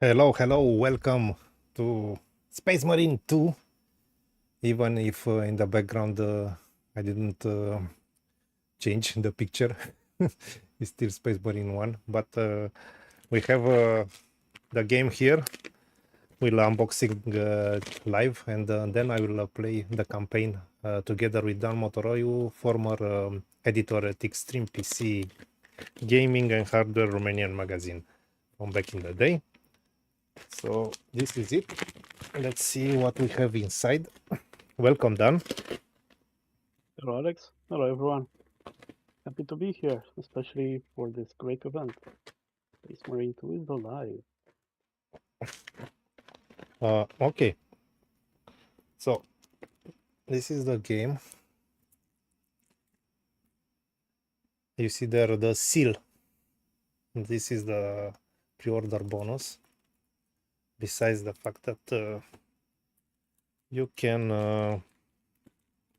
Hello, hello, welcome to Space Marine 2. Even if in the background I didn't change the picture, it's still Space Marine 1. But we have the game here. We'll unboxing live and then I will play the campaign together with Dan Motoroiu, former editor at XtremPC Gaming and Hardware Romanian magazine from back in the day. So this is it. Let's see what we have inside. Welcome, Dan. Hello, Alex. Hello, everyone. Happy to be here, especially for this great event. Space Marine 2 is alive. Okay, so this is the game. You see there the seal. This is the pre-order bonus. Besides the fact that you can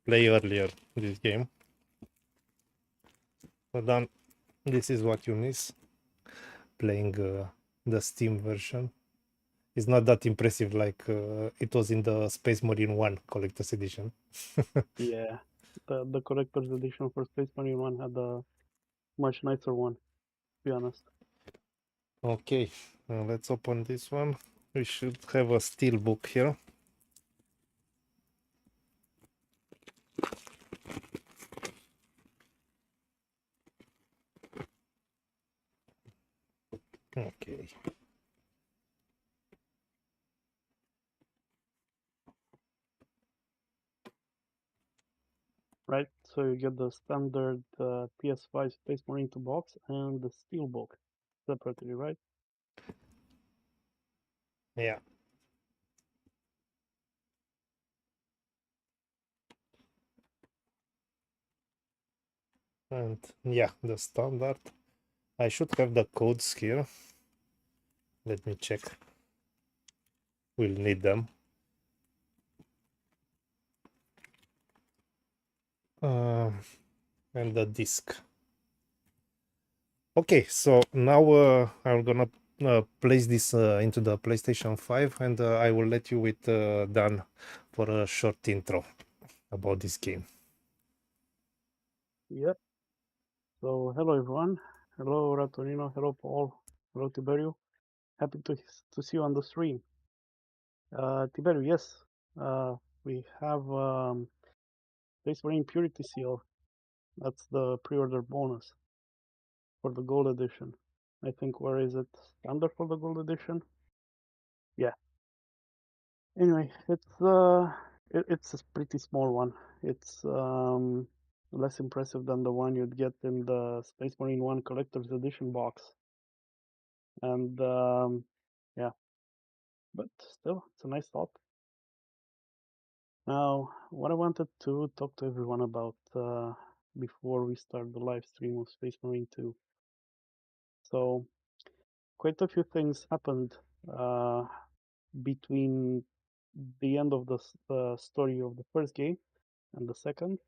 play earlier this game. So then this is what you miss playing the Steam version. It's not that impressive like it was in the Space Marine 1 Collector's Edition. Yeah, the collector's edition for Space Marine 1 had a much nicer one, to be honest. Okay, let's open this one. We should have a steel book here. Okay. Right, so you get the standard PS5 Space Marine 2 box and the Steelbook separately, right? Yeah. And yeah, the standard. I should have the codes here. Let me check. We'll need them. And the disc. Okay, so now I'm gonna place this into the PlayStation 5 and I will let you with Dan for a short intro about this game. Yep. So, hello, everyone. Hello, Ratorino. Hello, Paul. Hello, Tiberio. Happy to see you on the stream. Tiberio, yes, we have Space Marine Purity Seal. That's the pre-order bonus for the gold edition. I think where is it? Standard for the gold edition? Yeah. Anyway, it's a pretty small one. It's less impressive than the one you'd get in the Space Marine 1 Collector's Edition box. And yeah, but still, it's a nice thought. Now, what I wanted to talk to everyone about before we start the live stream of Space Marine 2. So, quite a few things happened between the end of the story of the first game and the second.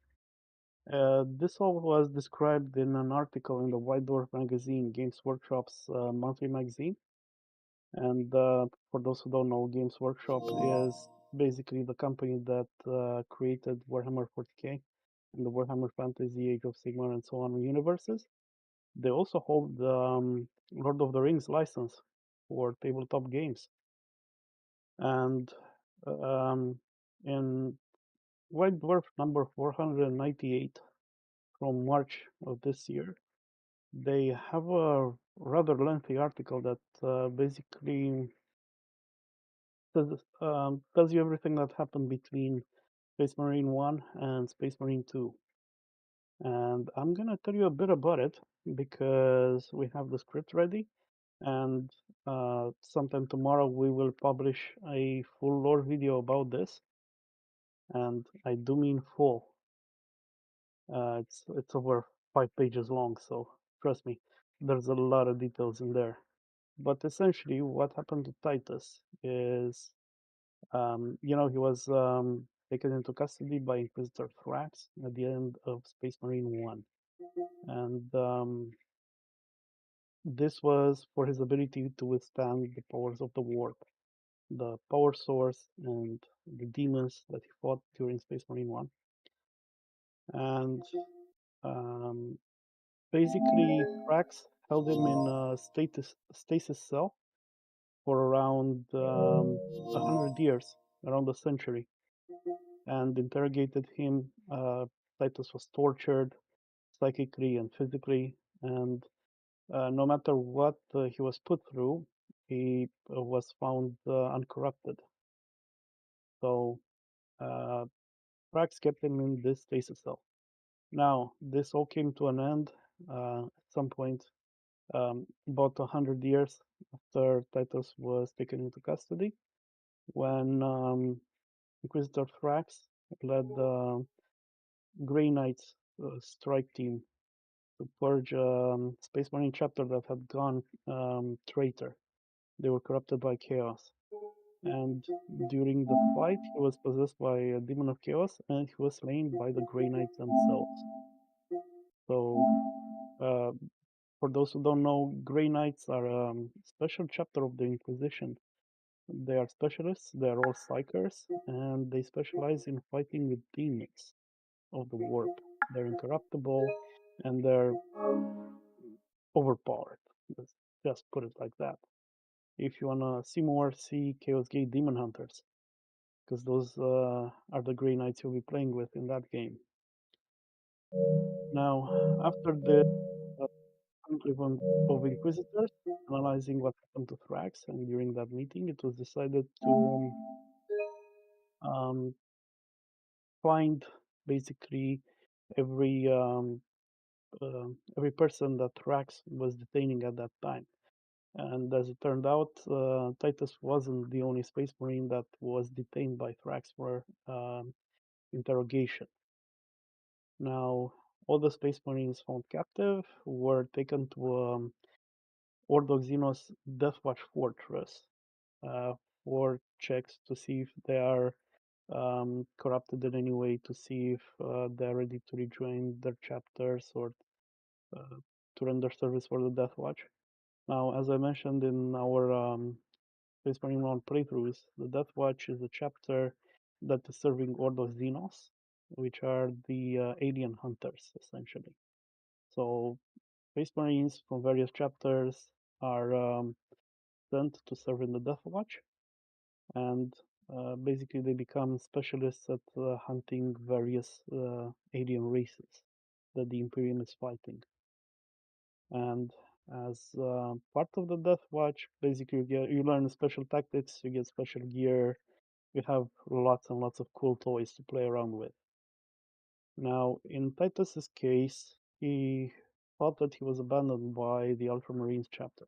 This all was described in an article in the White Dwarf magazine, Games Workshop's monthly magazine. And for those who don't know, Games Workshop is basically the company that created Warhammer 40k and the Warhammer Fantasy, Age of Sigmar, and so on universes. They also hold the Lord of the Rings license for tabletop games. And in White Dwarf number 498 from March of this year, they have a rather lengthy article that basically tells you everything that happened between Space Marine 1 and Space Marine 2. And I'm gonna tell you a bit about it because we have the script ready, and sometime tomorrow we will publish a full lore video about this. And I do mean full. It's over 5 pages long, so trust me, there's a lot of details in there. But essentially, what happened to Titus is, he was taken into custody by Inquisitor Thrax at the end of Space Marine 1. And This was for his ability to withstand the powers of the warp, the power source, and the demons that he fought during Space Marine 1. And basically, Thrax held him in a stasis cell for around 100 years, around a century, and interrogated him. Titus was tortured psychically and physically, and no matter what he was put through, he was found uncorrupted. So Thrax kept him in this stasis cell. Now, this all came to an end at some point, about 100 years after Titus was taken into custody, when Inquisitor Thrax led the Grey Knights strike team to purge Space Marine chapter that had gone traitor. They were corrupted by chaos. And during the fight, he was possessed by a demon of chaos, and he was slain by the Grey Knights themselves. So, for those who don't know, Grey Knights are a special chapter of the Inquisition. They are specialists, they are all psychers, and they specialize in fighting with demons of the warp. They're incorruptible, and they're overpowered. Let's just put it like that. If you wanna see more, see Chaos Gate Demon Hunters, because those are the Grey Knights you'll be playing with in that game. Now, after the conclave of Inquisitors, analyzing what happened to Thrax, and during that meeting, it was decided to find basically every person that Thrax was detaining at that time. And as it turned out, Titus wasn't the only Space Marine that was detained by Thrax for interrogation. Now, all the Space Marines found captive were taken to Ordo Xenos Deathwatch Fortress for checks to see if they are corrupted in any way, to see if they're ready to rejoin their chapters or to render service for the Deathwatch. Now, as I mentioned in our Space Marine 1 playthroughs, the Deathwatch is a chapter that is serving Ordo Xenos, which are the alien hunters, essentially. So, Space Marines from various chapters are sent to serve in the Deathwatch, and basically they become specialists at hunting various alien races that the Imperium is fighting. And as part of the Deathwatch, basically you learn special tactics, you get special gear, you have lots and lots of cool toys to play around with. Now, in Titus's case, he thought that he was abandoned by the Ultramarines chapter,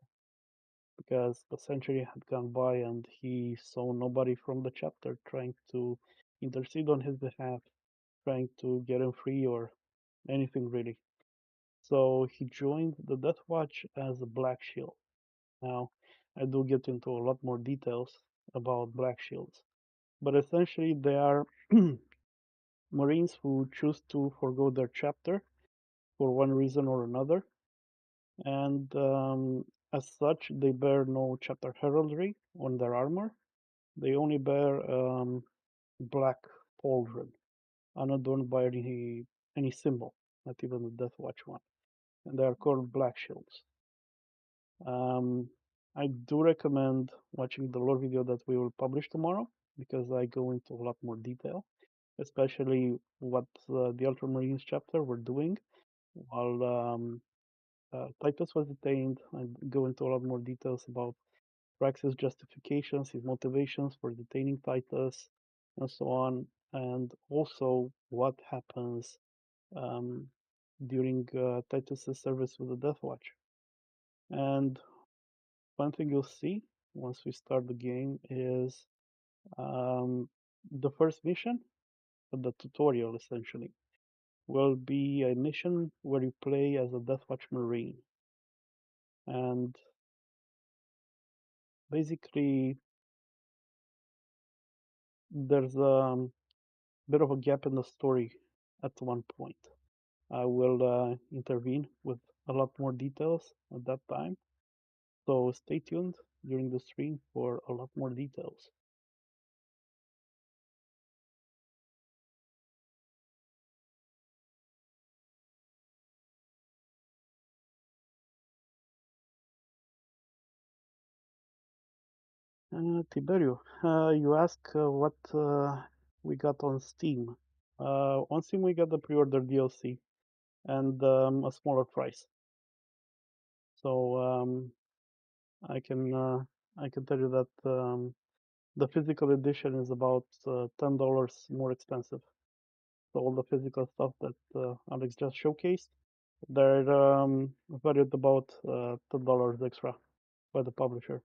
because a century had gone by and he saw nobody from the chapter trying to intercede on his behalf, trying to get him free or anything really. So he joined the Deathwatch as a Black Shield. Now, I do get into a lot more details about Black Shields, but essentially they are Marines who choose to forgo their chapter for one reason or another, and as such, they bear no chapter heraldry on their armor. They only bear black pauldron, unadorned by any symbol, not even the Deathwatch one, and they are called Black Shields. I do recommend watching the lore video that we will publish tomorrow, because I go into a lot more detail, especially what the Ultramarines chapter were doing while Titus was detained. I go into a lot more details about Thrax's justifications, his motivations for detaining Titus, and so on, and also what happens during Titus's service with the Deathwatch. And one thing you'll see once we start the game is the first mission, the tutorial essentially, will be a mission where you play as a Deathwatch Marine. And basically, there's a bit of a gap in the story at one point. I will intervene with a lot more details at that time. So stay tuned during the stream for a lot more details. Tiberio, you ask what we got on Steam. On Steam, we got the pre-order DLC and a smaller price. So I can tell you that the physical edition is about $10 more expensive. So all the physical stuff that Alex just showcased, they're valued about $10 extra by the publisher.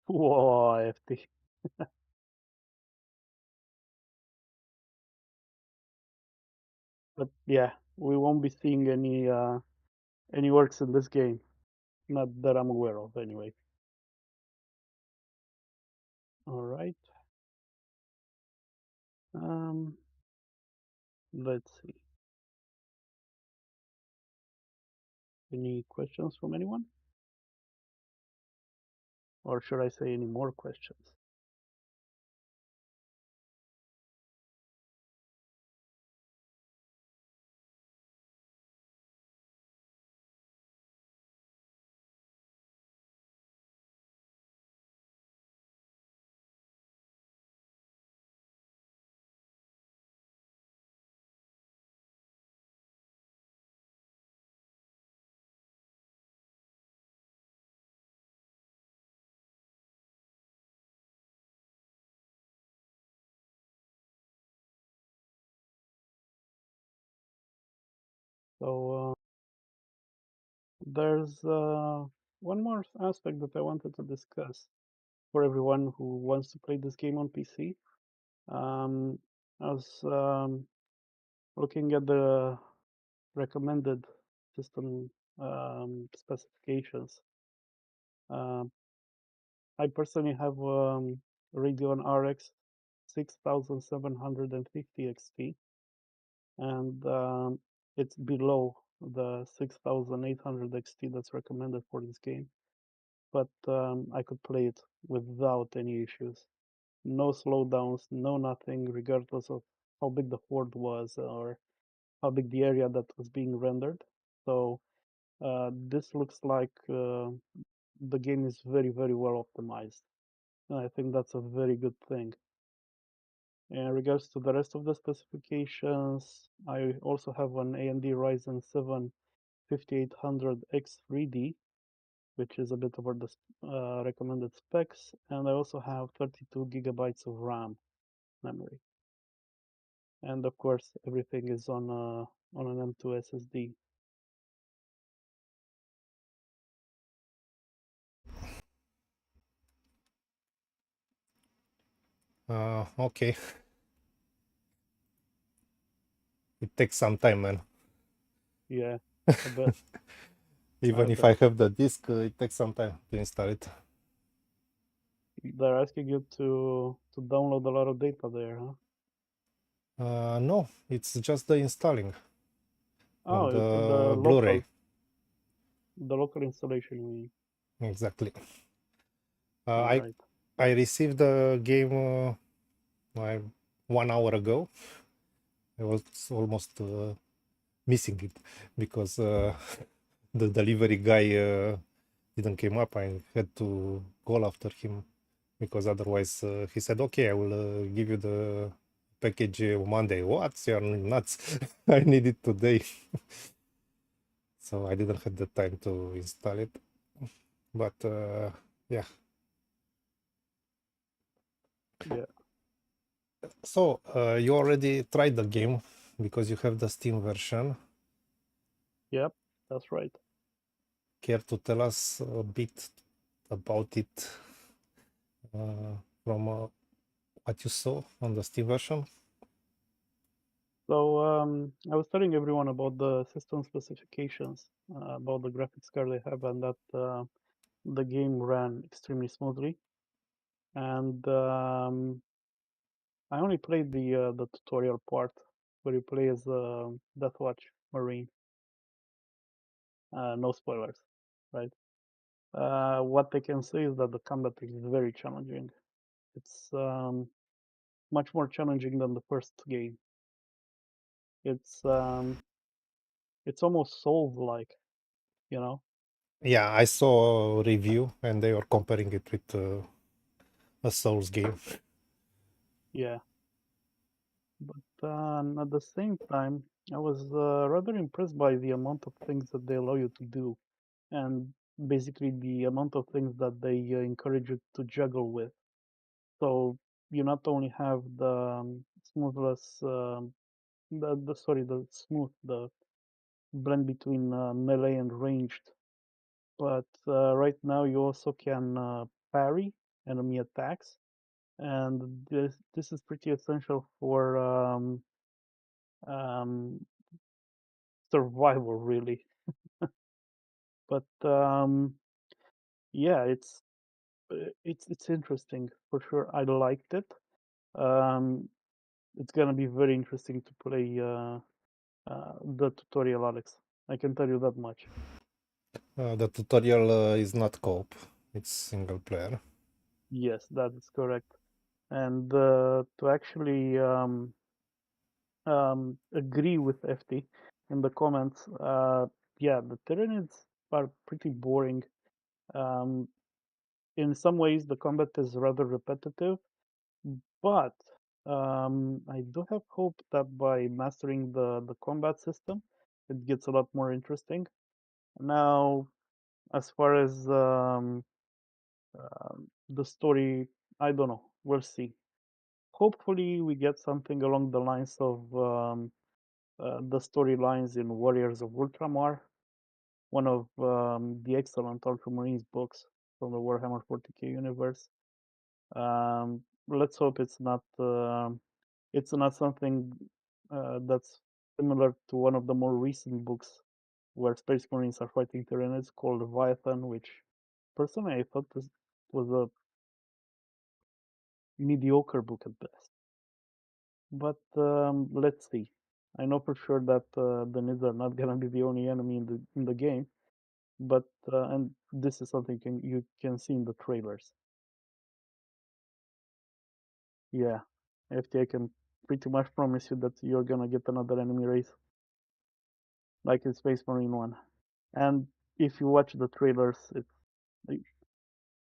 Whoa, FT. But yeah, we won't be seeing any works in this game, not that I'm aware of, anyway. All right. Let's see. Any questions from anyone? Or should I say any more questions? So there's one more aspect that I wanted to discuss for everyone who wants to play this game on PC. I was looking at the recommended system specifications. I personally have Radeon RX 6750 XT, and it's below the 6800 XT that's recommended for this game. But I could play it without any issues. No slowdowns, no nothing, regardless of how big the horde was or how big the area that was being rendered. So this looks like the game is very, very well optimized. And I think that's a very good thing. In regards to the rest of the specifications, I also have an AMD Ryzen 7 5800X3D, which is a bit over the recommended specs, and I also have 32 gigabytes of RAM memory. And of course, everything is on an M2 SSD. Okay. It takes some time, man. Yeah, I bet. Even I if bet. I have the disk, it takes some time to install it. They're asking you to download a lot of data there, huh? No, it's just the installing on Oh, it's the Blu-ray. the local installation you mean. Exactly. All I right. I received the game like 1 hour ago. I was almost missing it because the delivery guy didn't came up. I had to call after him because otherwise he said, okay, I will give you the package Monday. What? You're nuts. I need it today. So I didn't have the time to install it. But yeah. Yeah. So you already tried the game because you have the Steam version. Yep, that's right. Care to tell us a bit about it from what you saw on the Steam version? So I was telling everyone about the system specifications, about the graphics card they have, and that the game ran extremely smoothly. And I only played the tutorial part, where you play as a Deathwatch Marine. No spoilers, right? What I can say is that the combat is very challenging. It's much more challenging than the first game. It's almost Souls-like, you know? Yeah, I saw a review and they were comparing it with a Souls game. Yeah. But at the same time, I was rather impressed by the amount of things that they allow you to do, and basically the amount of things that they encourage you to juggle with. So you not only have the smoothless, the blend between melee and ranged, but right now you also can parry enemy attacks, and this is pretty essential for um, survival, really. But yeah, it's interesting for sure. I liked it. Um, it's gonna be very interesting to play the tutorial, Alex. I can tell you that much. The tutorial is not co-op, it's single player. Yes, that is correct. And to actually agree with FT in the comments, yeah, the Tyranids are pretty boring. Um, in some ways, the combat is rather repetitive, but I do have hope that by mastering the combat system, it gets a lot more interesting. Now, as far as the story, I don't know. We'll see. Hopefully, we get something along the lines of the storylines in Warriors of Ultramar, one of the excellent Ultramarines books from the Warhammer 40k universe. Let's hope it's not something that's similar to one of the more recent books where Space Marines are fighting Tyranids called Leviathan, which personally I thought this was a mediocre book at best. But let's see. I know for sure that the Nids are not gonna be the only enemy in the game, but and this is something you can see in the trailers. Yeah, FTA can pretty much promise you that you're gonna get another enemy race, like in Space Marine 1. And if you watch the trailers,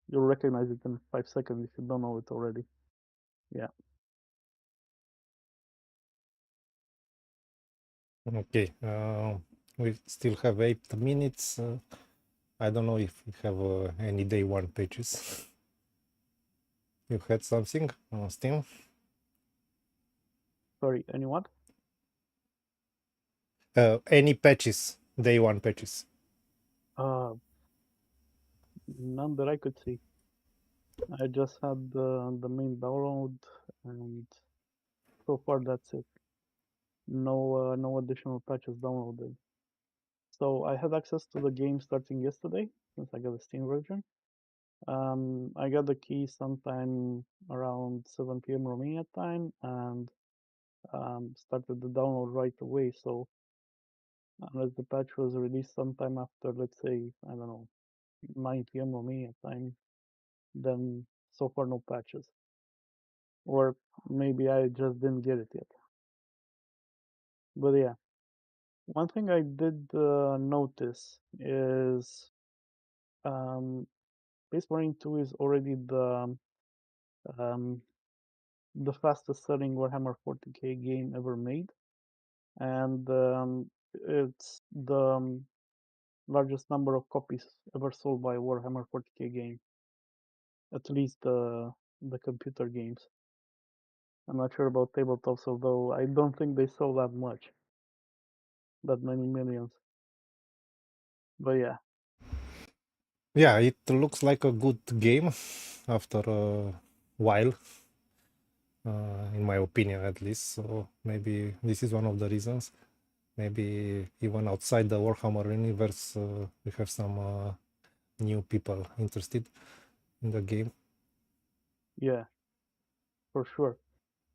you'll recognize it in 5 seconds if you don't know it already. Yeah. Okay, we still have 8 minutes. I don't know if we have any day one patches. You had something on Steam? Sorry, anyone? Any patches, day one patches? None that I could see. I just had the main download, and so far that's it. No additional patches downloaded. So I had access to the game starting yesterday since I got the Steam version. I got the key sometime around 7 p.m. Romania time and started the download right away. So unless the patch was released sometime after, let's say, I don't know, 9 p.m. Romania time, then so far no patches. Or maybe I just didn't get it yet. But yeah, one thing I did notice is Space Marine 2 is already um, the fastest selling Warhammer 40k game ever made, and it's the largest number of copies ever sold by a Warhammer 40k game, at least the computer games. I'm not sure about tabletops, although I don't think they sell that much, that many millions. But yeah, Yeah, it looks like a good game after a while, in my opinion at least. So maybe this is one of the reasons. Maybe even outside the Warhammer universe, we have some new people interested in the game, yeah, for sure.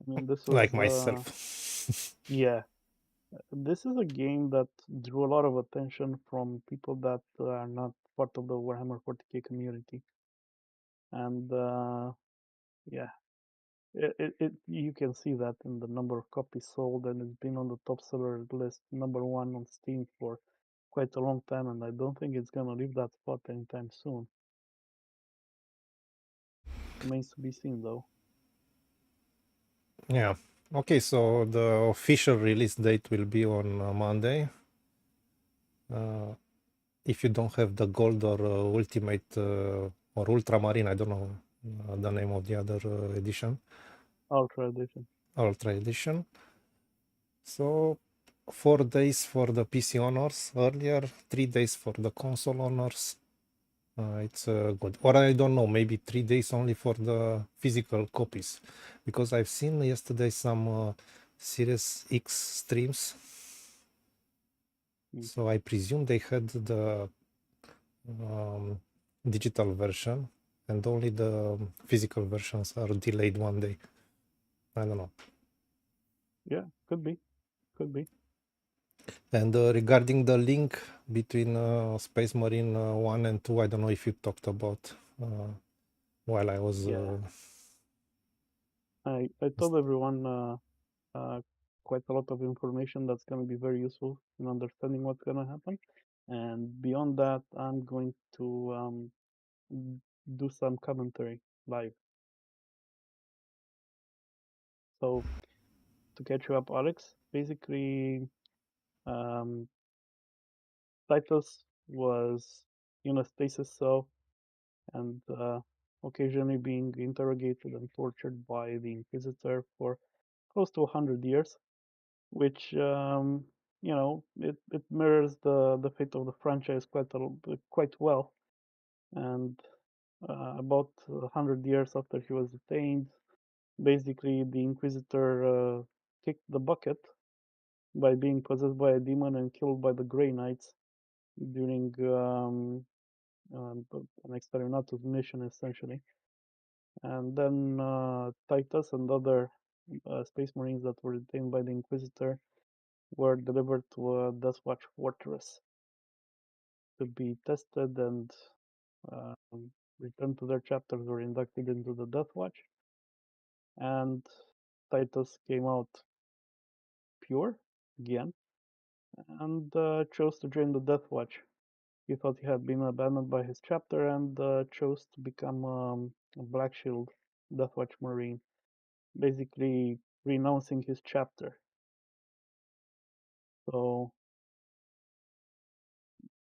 I mean, this like was myself. yeah. This is a game that drew a lot of attention from people that are not part of the Warhammer 40k community, and yeah, you can see that in the number of copies sold, and it's been on the top seller list, #1 on Steam for quite a long time, and I don't think it's gonna leave that spot anytime soon. Remains to be seen, though. Yeah. Okay, so the official release date will be on Monday. If you don't have the gold or ultimate or ultramarine, I don't know the name of the other edition, Ultra Edition. ultra edition. So 4 days for the PC honors earlier, 3 days for the console honors. It's good. Or I don't know, maybe 3 days only for the physical copies, because I've seen yesterday some Series X streams. So I presume they had the digital version, and only the physical versions are delayed 1 day. I don't know. Yeah, could be. Could be. And regarding the link between Space Marine 1 and 2, I don't know if you talked about while I was... Yeah. I told everyone quite a lot of information that's going to be very useful in understanding what's going to happen. And beyond that, I'm going to do some commentary live. So to catch you up, Alex, basically, Titus was in a stasis cell and occasionally being interrogated and tortured by the Inquisitor for close to 100 years, which it mirrors the fate of the franchise quite well. And about 100 years after he was detained, basically the Inquisitor kicked the bucket by being possessed by a demon and killed by the Grey Knights during an exterminatus mission, essentially. And then Titus and other Space Marines that were detained by the Inquisitor were delivered to a Deathwatch fortress to be tested and returned to their chapters or inducted into the Deathwatch. And Titus came out pure again and chose to join the Deathwatch. He thought he had been abandoned by his chapter and chose to become a Black Shield Deathwatch Marine, basically renouncing his chapter. So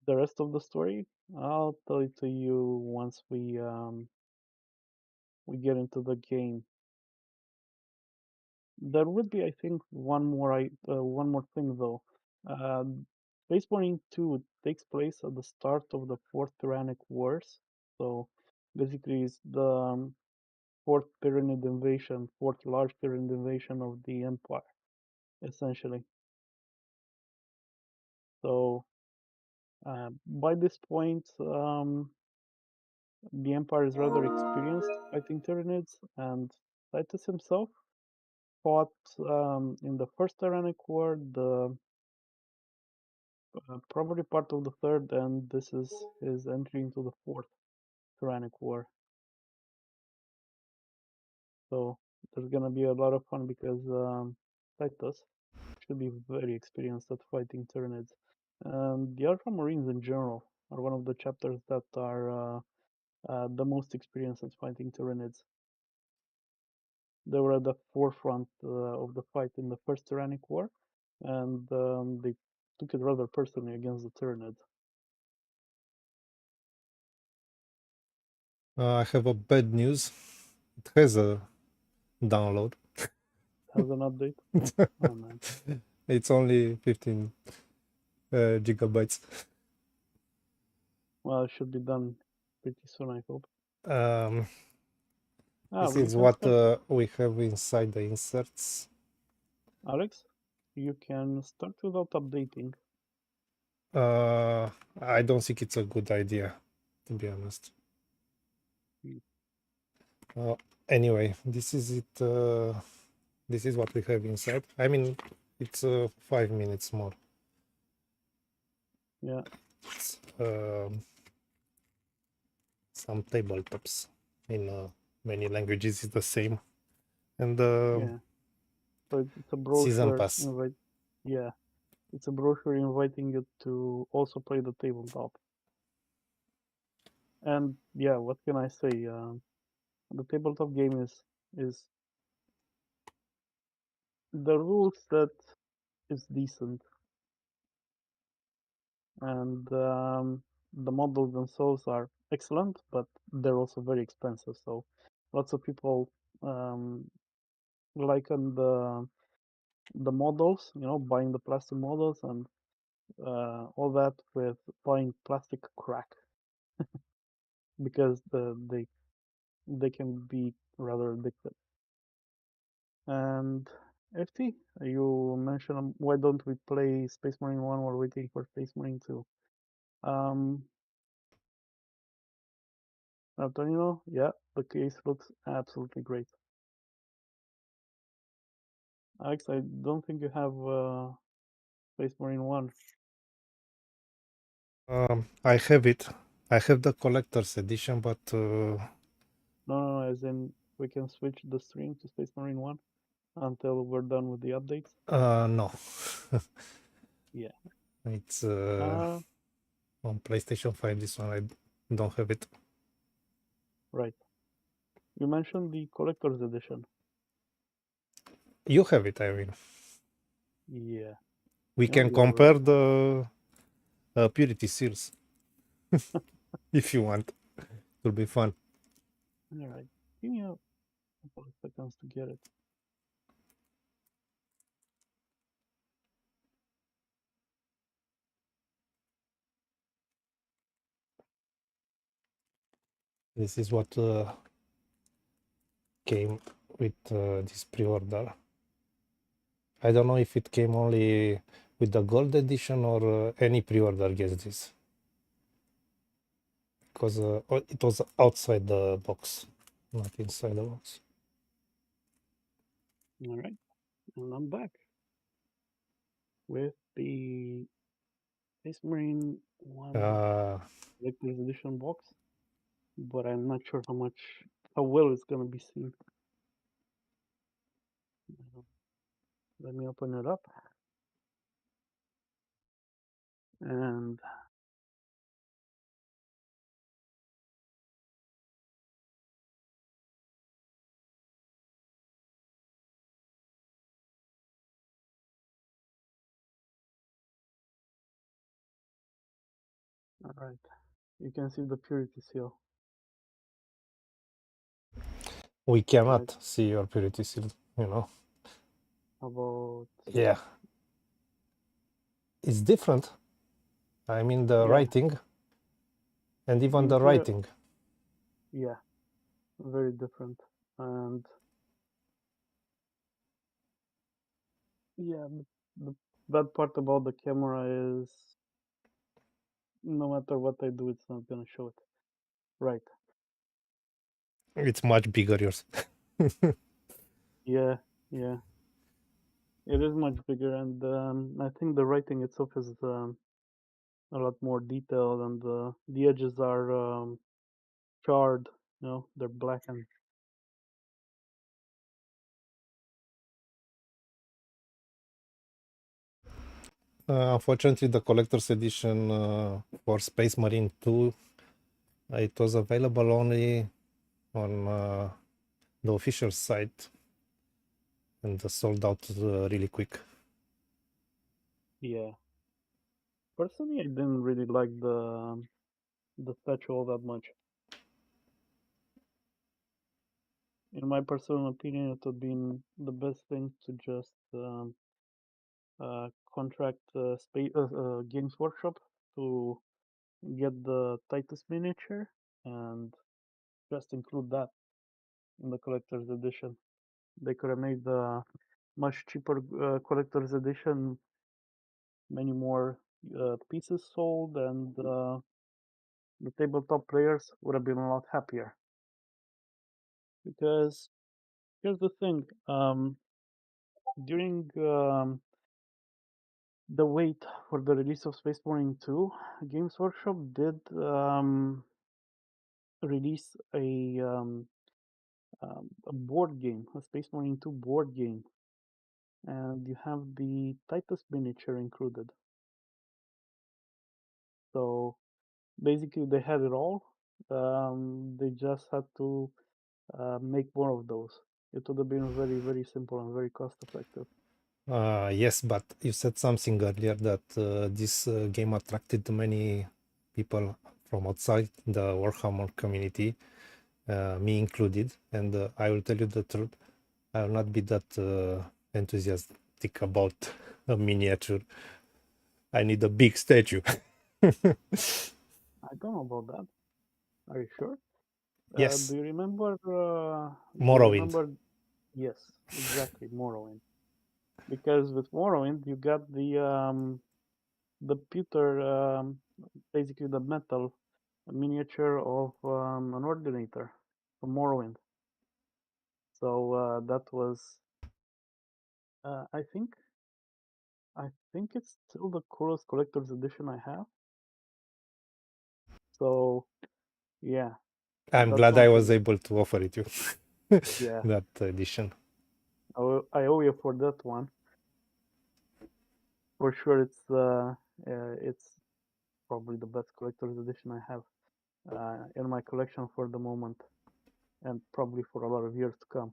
the rest of the story, I'll tell it to you once we get into the game. There would be, I think, one more thing though. Uh, Space Marine 2 takes place at the start of the Fourth Tyrannic Wars. So basically, it's the fourth Tyranid invasion, fourth large Tyranid invasion of the Empire, essentially. So by this point, the Empire is rather experienced fighting Tyranids, and Titus himself fought in the first Tyrannic War, the probably part of the third, and this is his entry into the fourth Tyrannic War. So there's gonna be a lot of fun because Titus should be very experienced at fighting Tyranids. And the Ultramarines in general are one of the chapters that are the most experienced at fighting Tyranids. They were at the forefront of the fight in the first Tyrannic War, and they took it rather personally against the Tyranids. I have a bad news. It has a download. Has an update? Oh man. It's only 15 gigabytes. Well, it should be done pretty soon, I hope. This We is can what start. we have inside the inserts. Alex, you can start without updating. I don't think it's a good idea, to be honest. Anyway, this is it. This is what we have inside. I mean, It's 5 minutes more. Yeah. It's, some tabletops in many languages is the same, and Yeah. So it's a season brochure pass. yeah. It's a brochure inviting you to also play the tabletop. And yeah, what can I say? The tabletop game is the rule set is decent, and the models themselves are excellent, but they're also very expensive. So lots of people um, liken the models, buying the plastic models and all that with buying plastic crack because they can be rather addictive. And FT, you mentioned why don't we play Space Marine 1 while waiting for Space Marine 2? Um, Antonio, yeah, the case looks absolutely great. Alex, I don't think you have Space Marine 1. I have it. I have the collector's edition, but No, as in we can switch the stream to Space Marine 1 until we're done with the updates. no. Yeah. It's Uh, on PlayStation 5. This one I don't have it. right. You mentioned the collector's edition. You have it, I mean. Yeah. We can You're compare right. the purity seals if you want. It'll be fun. All right. Give me a couple of seconds to get it. This is what came with this pre-order. I don't know if it came only with the gold edition or any pre-order gets this. Because it was outside the box, not inside the box. All right. And I'm back with the Space Marine 1 Collector's Edition box, but I'm not sure how well it's gonna be seen. Let me open it up. And all right, you can see the purity seal. We Right. cannot see your purity seal, How about Yeah. It's different. I mean the yeah, writing and the even the Imperial? writing. Yeah, very different. And yeah, the bad part about the camera is no matter what I do, it's not gonna show it. Right. It's much bigger yours. Yeah, yeah. It is much bigger, and I think the writing itself is a lot more detailed, and the edges are charred. They're blackened. Unfortunately, the collector's edition for Space Marine 2, it was available only on the official site and sold out really quick. Yeah. Personally, I didn't really like the statue all that much. In my personal opinion, it would be the best thing to just contract Games Workshop to get the Titus miniature and just include that in the collector's edition. They could have made the much cheaper collector's edition, many more pieces sold, and the tabletop players would have been a lot happier. Because here's the thing: during the wait for the release of Space Marine 2, Games Workshop did release a board game, a Space Marine 2 board game, and you have the Titus miniature included. So basically, they had it all. They just had to make more of those. It would have been very, very simple and very cost effective. Yes, but you said something earlier that this game attracted many people from outside the Warhammer community, me included, and I will tell you the truth, I will not be that enthusiastic about a miniature. I need a big statue. I don't know about that. Are you sure? Yes, Do you remember? Morrowind. Yes, exactly, Morrowind. Because with Morrowind, you got the pewter, basically the metal miniature of an ordinator from Morrowind. So that was, I think it's still the coolest collector's edition I have. So yeah, I'm that's glad I was something. able to offer it you, Yeah, that edition. I owe you for that one. For sure, it's probably the best collector's edition I have in my collection for the moment, and probably for a lot of years to come.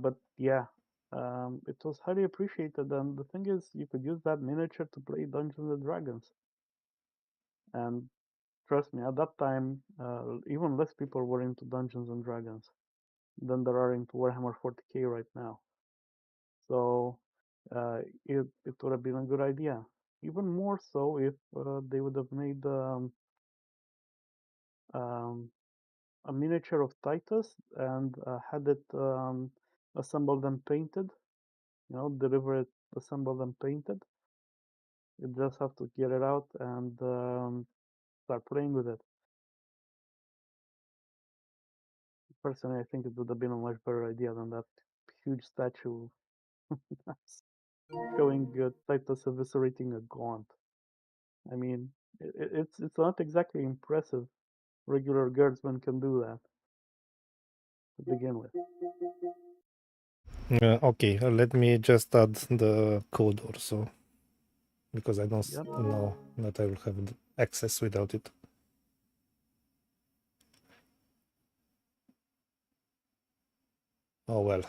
But yeah, it was highly appreciated, and the thing is, you could use that miniature to play Dungeons and Dragons. And trust me, at that time, even less people were into Dungeons and Dragons than there are into Warhammer 40k right now. So it would have been a good idea. Even more so if they would have made um, a miniature of Titus and had it assembled and painted. Deliver it assembled and painted. You just have to get it out and start playing with it. Personally, I think it would have been a much better idea than that huge statue showing Titus eviscerating a gaunt. I mean, it's not exactly impressive. Regular guardsmen can do that to begin with. Okay, let me just add the code also, because I don't Yep. know that I will have access without it. Oh well,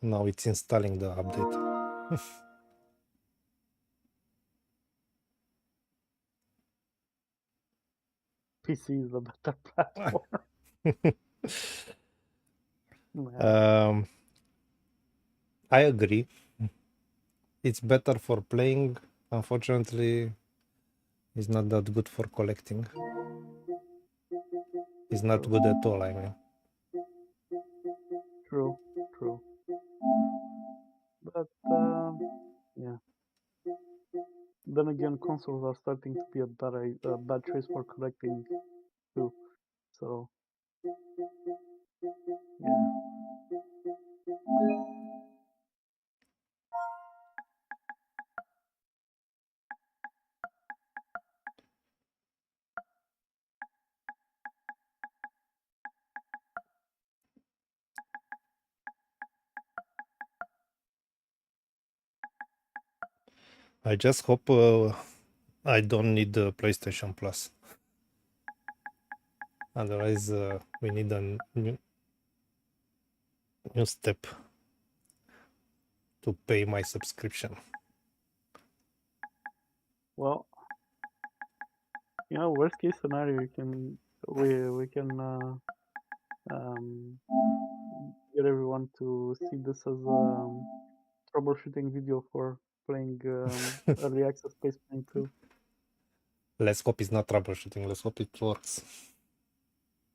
now it's installing the update. PC is the better platform. I agree. It's better for playing. Unfortunately, it's not that good for collecting. It's not good at all, I mean. True. But yeah. Then again, consoles are starting to be a bad choice for collecting too. So yeah. I just hope I don't need the PlayStation Plus. Otherwise, we need a new step to pay my subscription. Well, worst case scenario, we can get everyone to see this as a troubleshooting video for playing early access Space Marine 2. Let's hope it's not troubleshooting. Let's hope it works.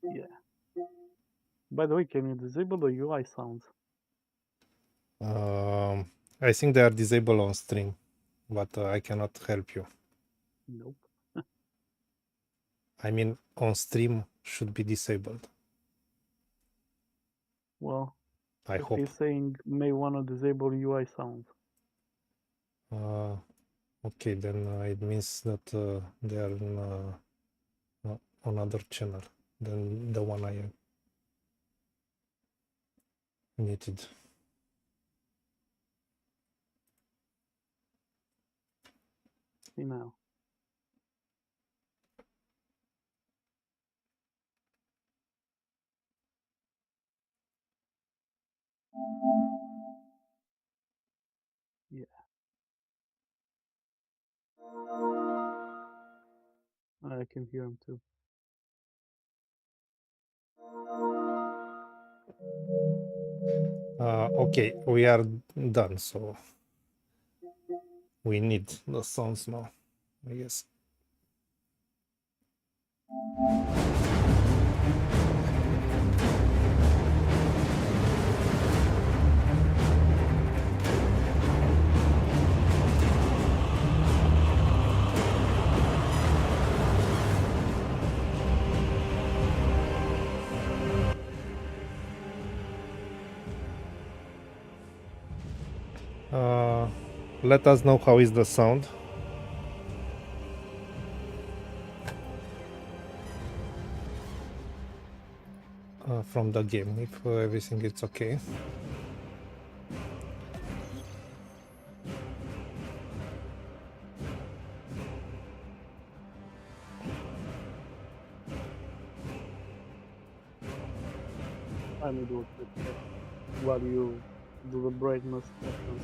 Yeah. By the way, can you disable the UI sounds? I think they are disabled on stream, but I cannot help you. Nope. I mean, on stream should be disabled. Well, I hope. he's saying may want to disable UI sounds. Okay, then it means that they are in another channel than the one I muted. See now. Yeah. I can hear him too. Okay, we are done, so we need the sounds now, I guess. Let us know how is the sound. From the game, if everything is okay. Let me do a quick test while you do the brightness options.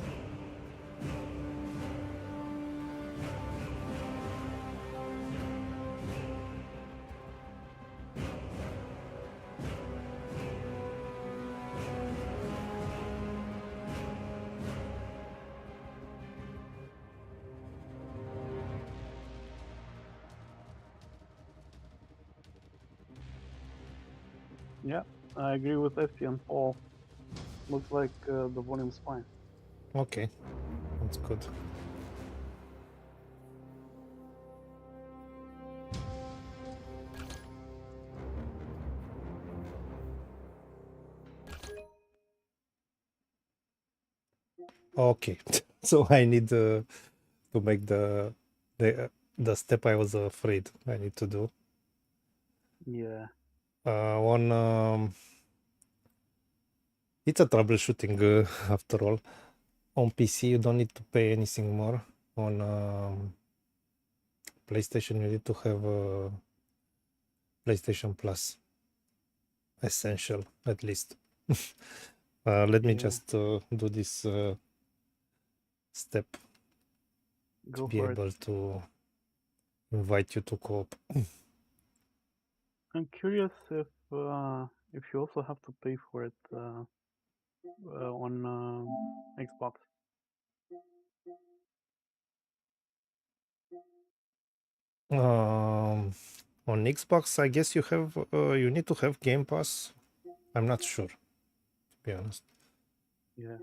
Yeah, I agree with Esty and Paul. Looks like the volume's fine. Okay, that's good. Okay, so I need to make the step I was afraid I need to do. Yeah. It's a troubleshooting after all. On PC, you don't need to pay anything more. On PlayStation, you need to have PlayStation Plus. Essential, at least. Let me Yeah. just do this step to Go be for it. able to invite you to co-op. I'm curious if you also have to pay for it on Xbox. On Xbox, I guess you need to have Game Pass. I'm not sure, to be honest. Yeah.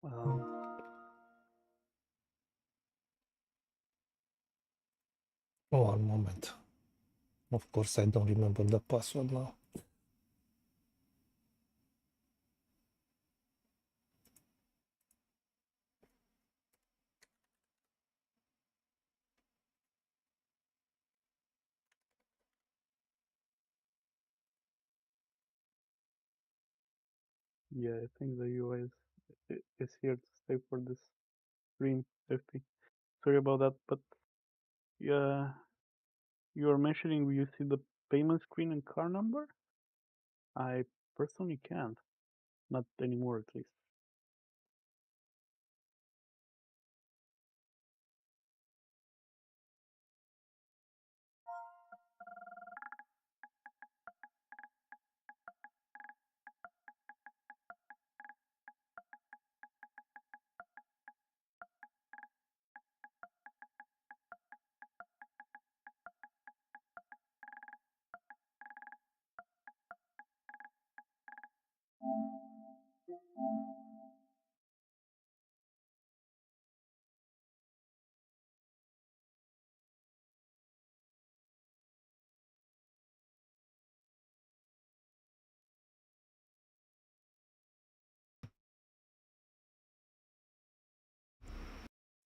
Um, One moment. Of course, I don't remember the password now. yeah, I think the UI is here to stay for this stream. 50. Sorry about that, but yeah, you are mentioning you see the payment screen and car number. I personally can't, not anymore at least.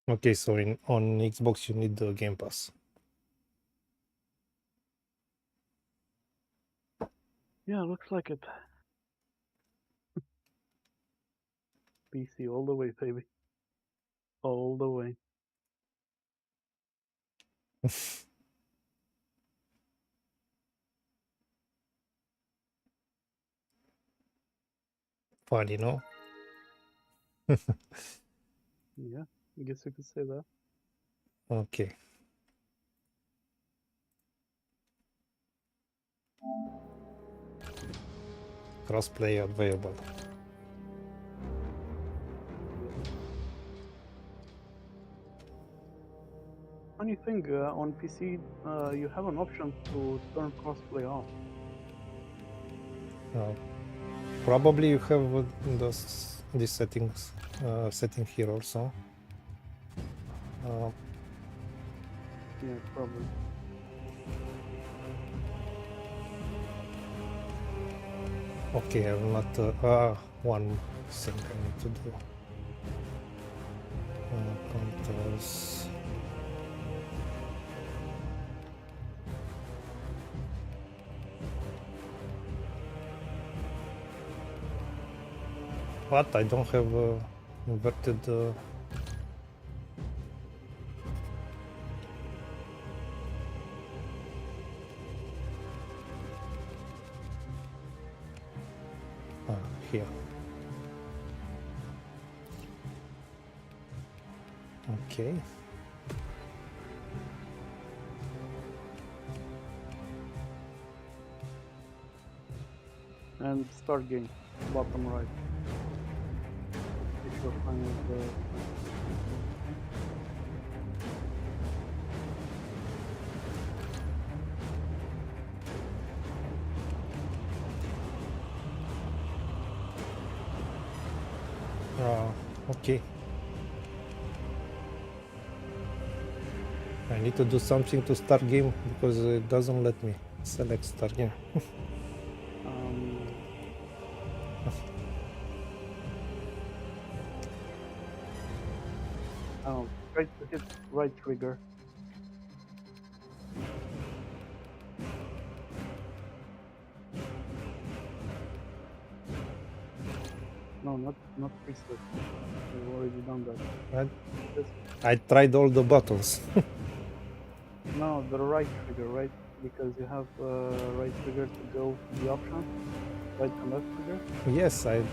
Okay, so on Xbox you need the Game Pass. Yeah, looks like it. PC all the way, baby. All the way. Funny, no? Yeah, I guess you could say that. Okay. Crossplay available. Funny thing, on PC, you have an option to turn crossplay off. Probably you have these settings setting here also. Yeah, probably. Okay, I will not. One thing I need to do. Controls. What? I don't have inverted. Here. Okay. And start game, bottom right. If you're fine with the... Okay. I need to do something to start game because it doesn't let me select start game. Oh, try to hit right trigger. No, not preset. We've already done that. I tried all the buttons. No, the right trigger, right? Because you have right trigger to go to the option, right and left trigger. Yes, I'm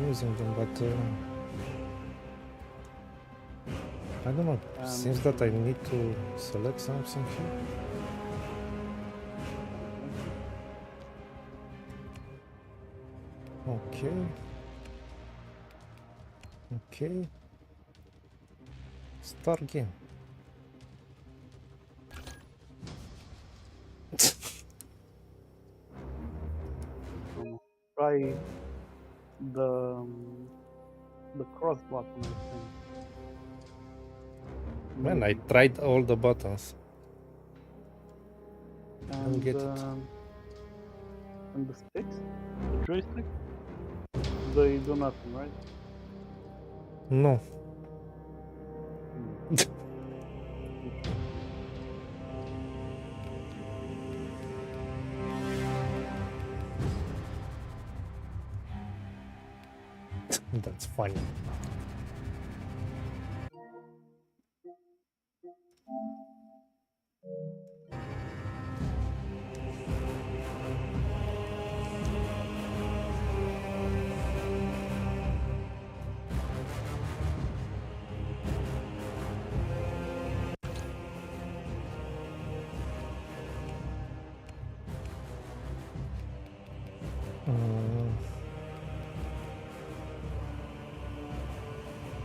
using them, but I don't know. Seems that I need to select something here. Okay. Okay. Start game. Try the cross button, I think. Man, I tried all the buttons. And don't get it. And the sticks, the joystick, they do nothing, right? No. That's funny.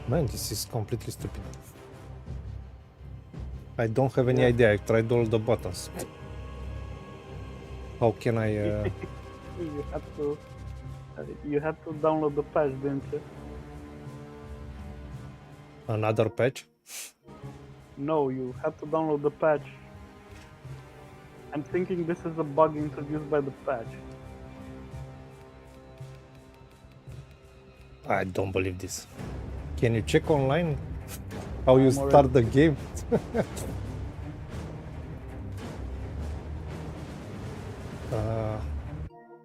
Man, this is completely stupid. I don't have any idea. I tried all the buttons. How can I? You had to download the patch, didn't you? Another patch? No, you had to download the patch. I'm thinking this is a bug introduced by the patch. I don't believe this. Can you check online? how you I'm start already- the game.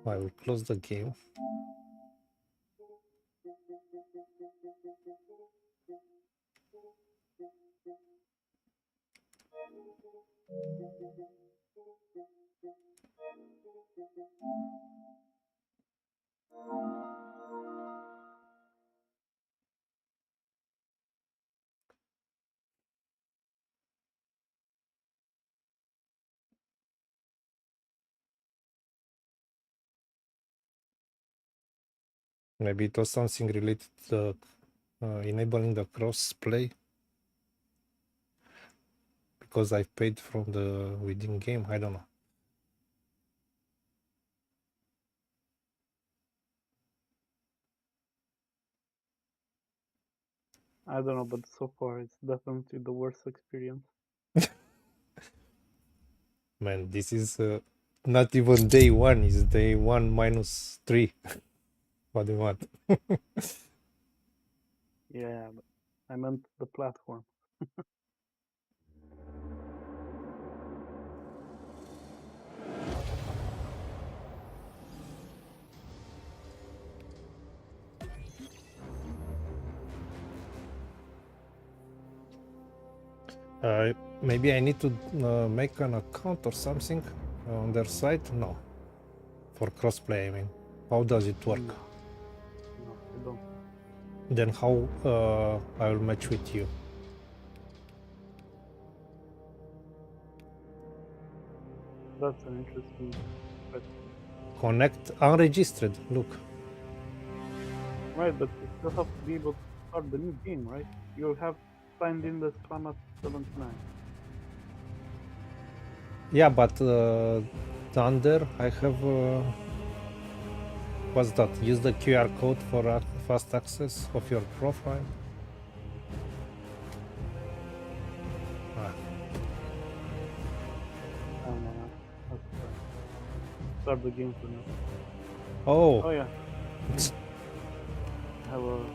I will close the game. Maybe it was something related to enabling the cross play, because I paid from the within game. I don't know. I don't know, but so far it's definitely the worst experience. Man, this is not even day one. It's day 1-3. What do you want? Yeah, but I meant the platform. Maybe I need to make an account or something on their site. No, for crossplay. I mean, how does it work? No, I don't. Then how I will match with you? That's an interesting question. Connect unregistered. Look. Right, but you still have to be able to start the new game, right? You have signed in as Clamat79. Yeah, but Thunder, I have. What's that? Use the QR code for fast access of your profile. Ah. I don't know, man. That's fine. Start the game for now. Oh, Oh yeah. I have a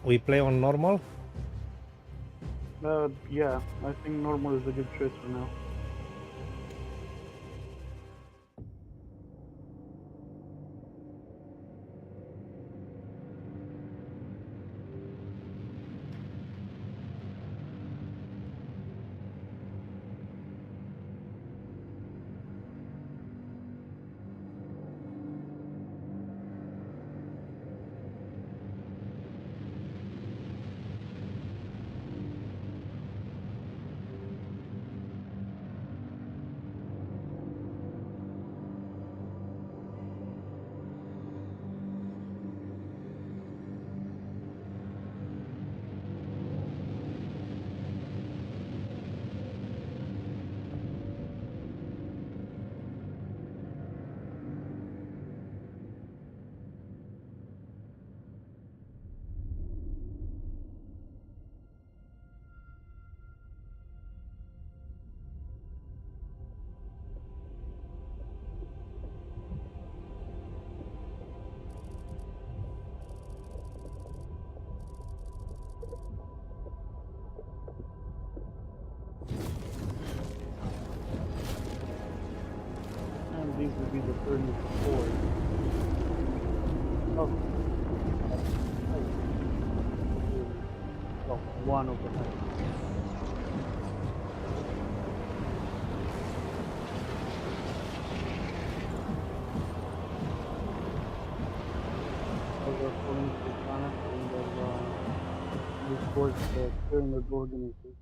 we play on normal. yeah, I think normal is a good choice for now. And these will be the turn of the four. Oh, well, one of the height. According to Planet and the report the pyramid organization.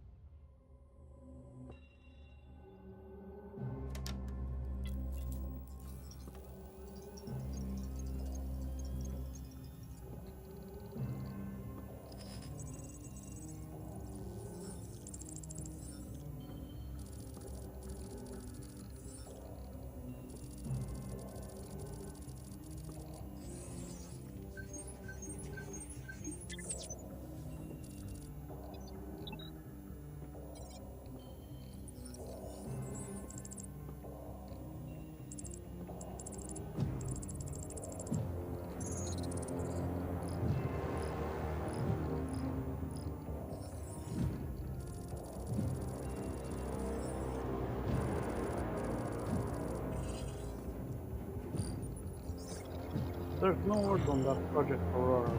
There's no word on that Project Aurora though.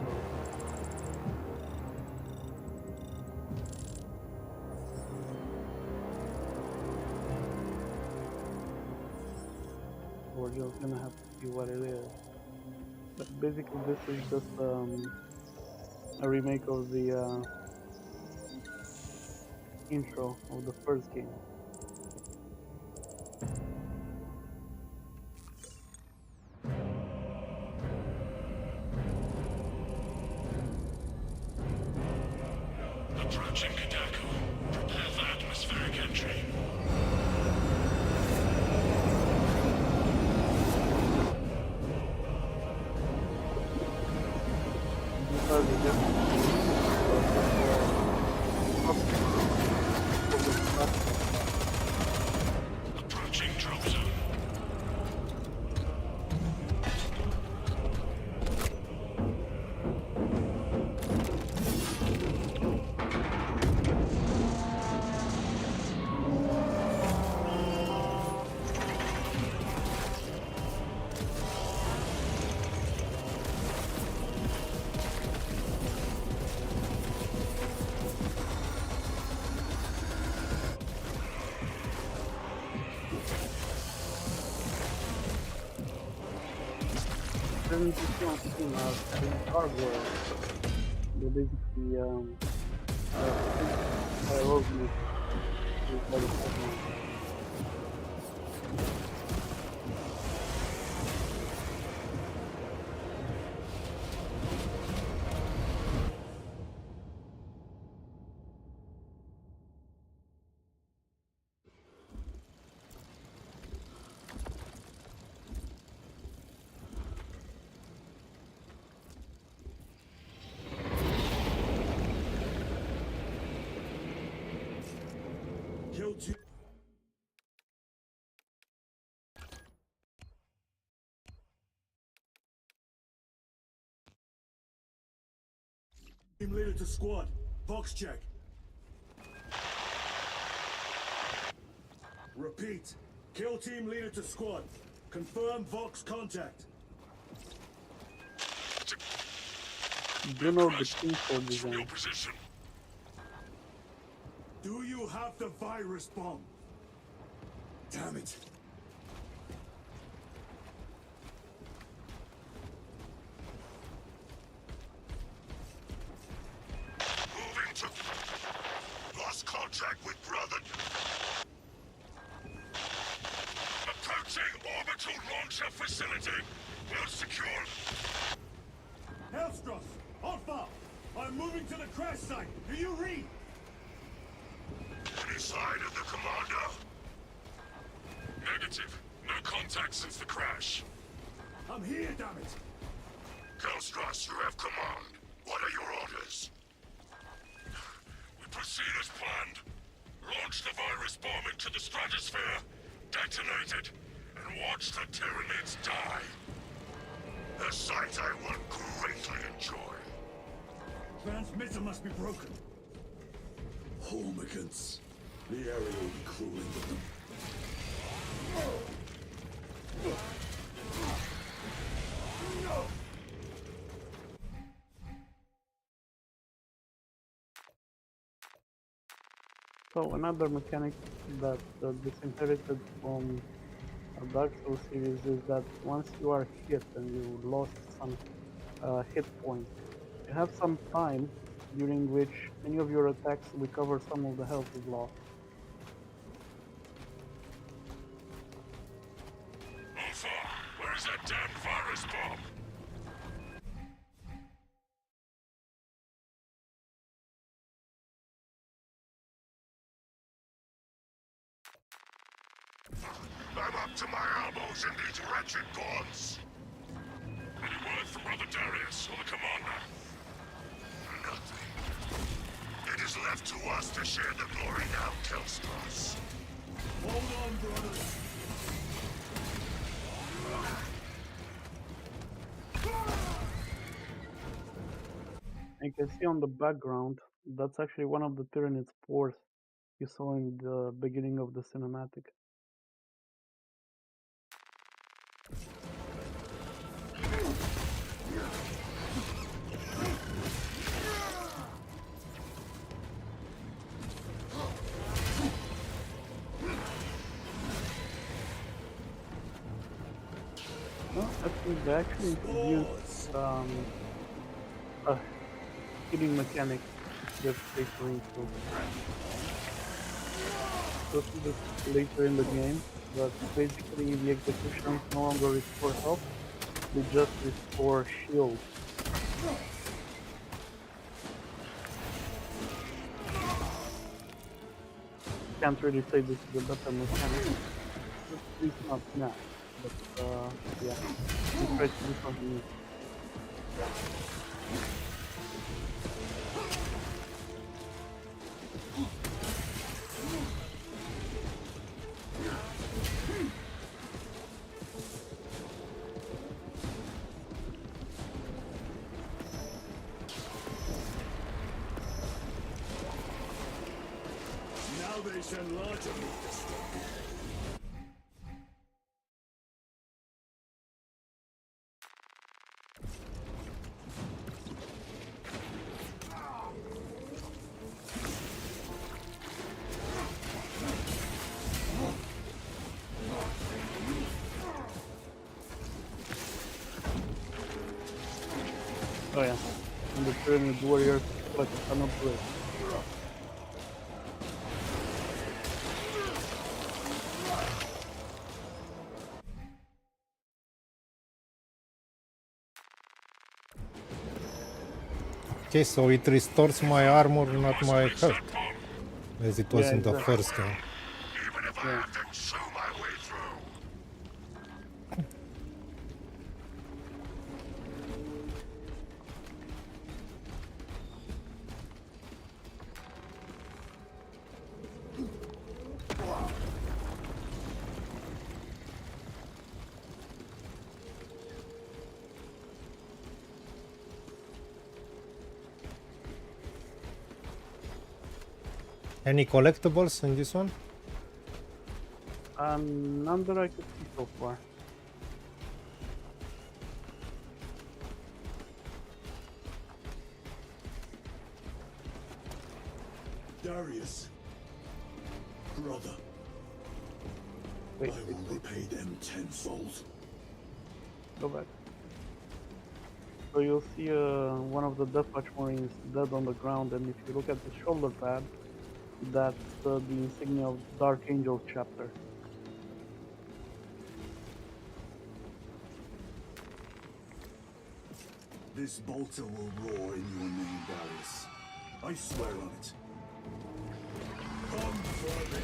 We're just gonna have to see what it is. But basically this is just a remake of the intro of the first game. Approaching Kadako. Prepare for atmospheric entry. These are the different Approaching drop zone. Then you see on Steam as hardware. They basically I love you. Kill two. Team leader to squad. Box check. Repeat. Kill team leader to squad. Confirm Vox contact. Do you know the team for design? Position. Do you have the virus bomb? Damn it. Moving to... Lost contact with brother. Approaching orbital launcher facility. Well secured. Hellstross, Alpha! I'm moving to the crash site. Do you read? Any sign of the commander? Negative. No contact since the crash. I'm here, damn it! Hellstross, you have command. What are your orders? We proceed as planned. Launch the virus bomb into the stratosphere, detonate it, and watch the Tyranids die. A sight I will greatly enjoy. Transmitter must be broken. Hormigans. The area will be cruel with them. So another mechanic that disinherited from Dark Souls series is that once you are hit and you lost some hit points, you have some time during which any of your attacks recover some of the health you've lost. Alpha, where is that damn virus bomb? I'm up to my elbows in these wretched bombs. Any word from Brother Darius or the commander? Nothing. It is left to us to share the glory now, Killstars. Hold on, brothers. You can see on the background, that's actually one of the Tyranid spores you saw in the beginning of the cinematic. Well, I think they actually introduced a healing mechanic that they going to. You'll see this later in the game, but basically the executions no longer restore health, they just restore shield. Can't really say this is a better mechanic, at least not now, but yeah, we try to do something new. Now they send larger movers. Oh yeah, and the pyramid warriors like a ton of blade. Okay, so it restores my armor, not my health, as it was Yeah, in the exactly. first game. Even if I Yeah. have to chew my way through. Any collectibles in this one? None that I could see so far. Darius. Brother, Wait, I will repay them tenfold. go back. So you'll see one of the Deathwatch Marines dead on the ground, and if you look at the shoulder pad, that's the insignia of Dark Angel chapter. This bolter will roar in your name, Darius. I swear on it. Come for me.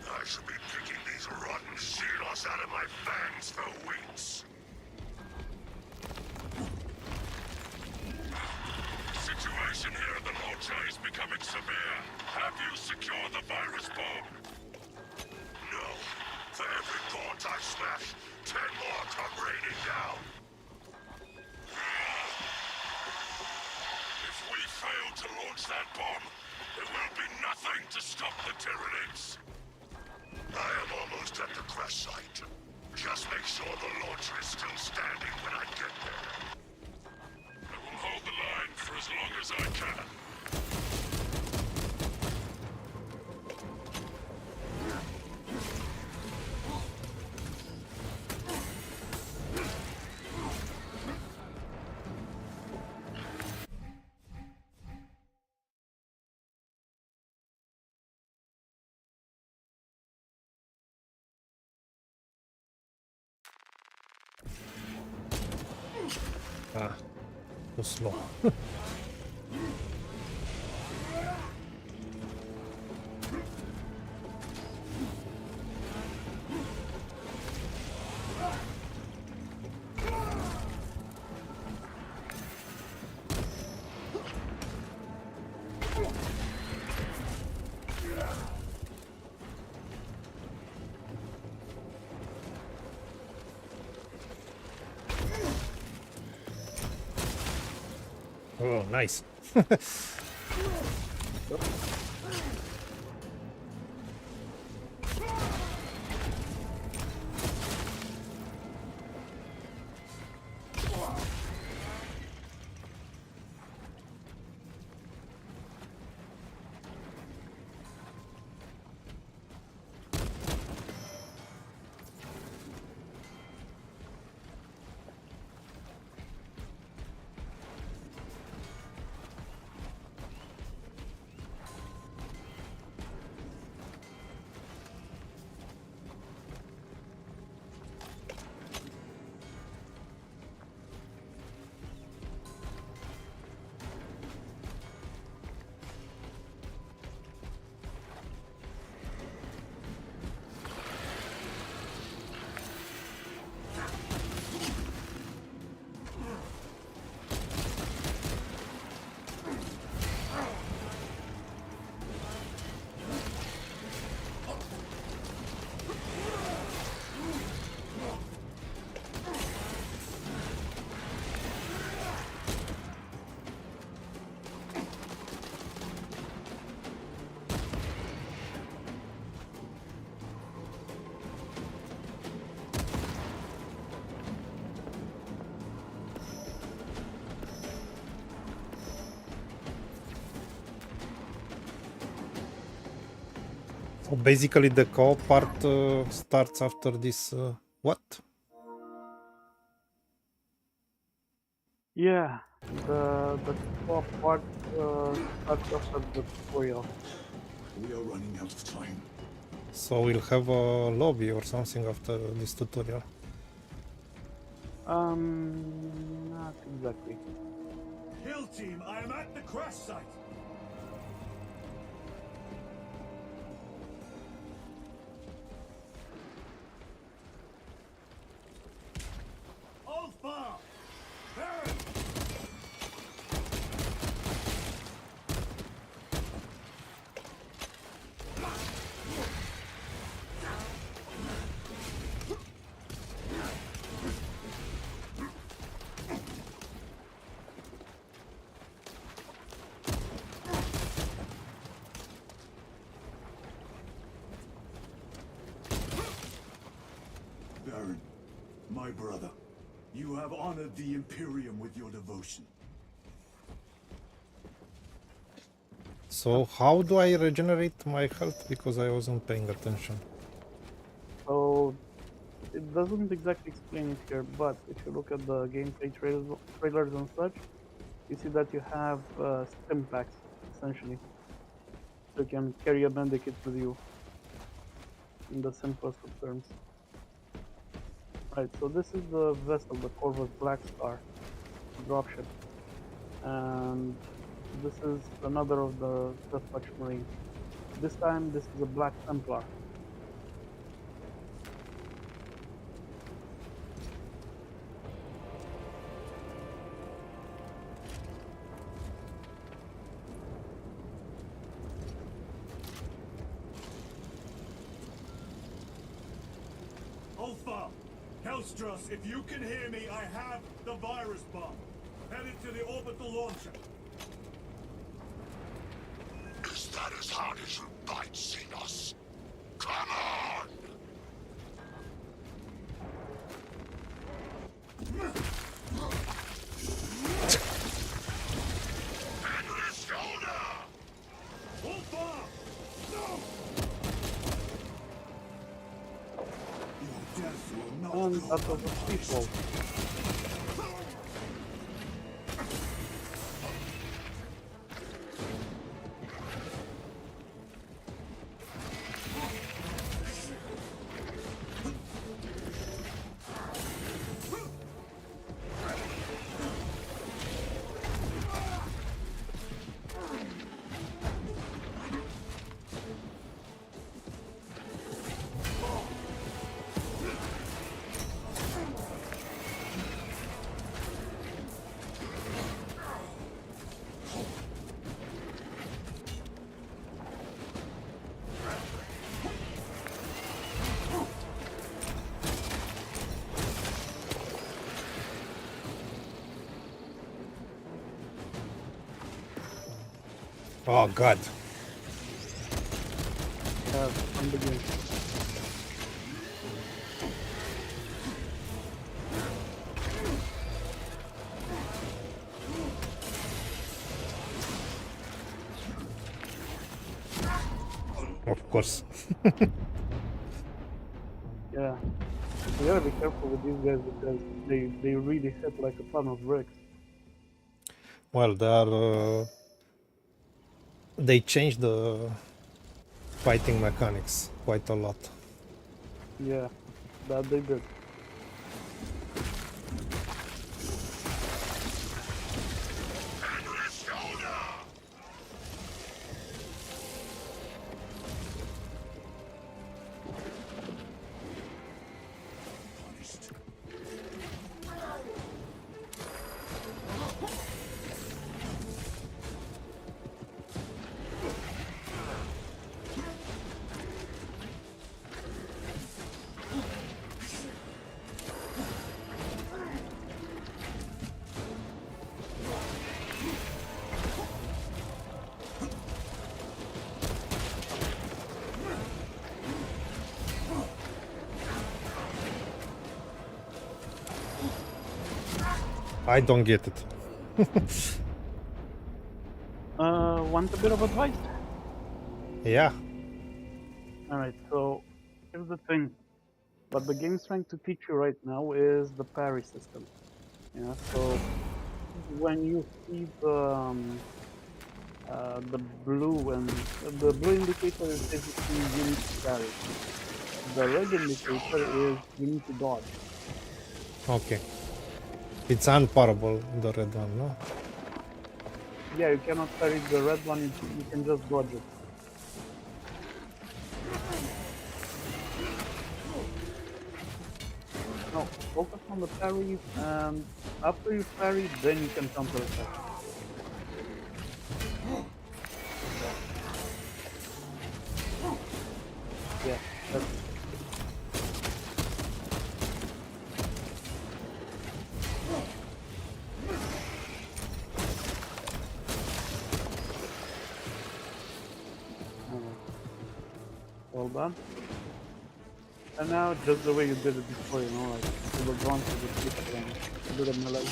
I should be picking these rotten Xenos out of my fangs for weeks. Situation here at the Lodge is becoming severe. Have you secured the virus bomb? No. For every port I smash, 10 more come raining down. If we fail to launch that bomb, there will be nothing to stop the Tyranids. I am almost at the crash site. Just make sure the launcher is still standing when I get there. I will hold the line for as long as I can. Ah, too slow. Oh, nice. So basically the co-op part starts after this what? Yeah, the co-op part starts after the tutorial. We are running out of time. So we'll have a lobby or something after this tutorial. Not exactly. Kill team, I am at the crash site. Alpha! Baron! Baron, my brother, you have honored the Imperium with your devotion. So how do I regenerate my health? Because I wasn't paying attention. So it doesn't exactly explain it here, but if you look at the gameplay trailers and such, you see that you have stim packs essentially, so you can carry a bandit with you. In the simplest of terms. Right, so this is the vessel, the Corvus Black Star dropship, and this is another of the Deathwatch Marines. This time, this is a Black Templar. Alpha! Kelstros, if you can hear me, I have the virus bomb. Headed to the orbital launcher. Is that as hard as you bite, Xenos? Come on! Hand on his shoulder! Alpha! No! Your death will not And go that was a peaceful. Oh god. From the game. Of course. Yeah. You gotta be careful with these guys because they really hit like a ton of bricks. Well, they changed the fighting mechanics quite a lot. Yeah, that they did. Hand on his shoulder! Punished. I don't get it. Want a bit of advice? Yeah. Alright, so here's the thing. What the game is trying to teach you right now is the parry system. Yeah, so when you see the blue and the blue indicator is basically you need to parry. The red indicator is you need to dodge. Okay. It's unparable, the red one, no? Yeah, you cannot parry the red one, you can just dodge it. No, focus on the parry, and after you parry, then you can counter attack. Yeah, that's well done. And now just the way you did it before, you know, like you were drawn to the click and a bit of melee.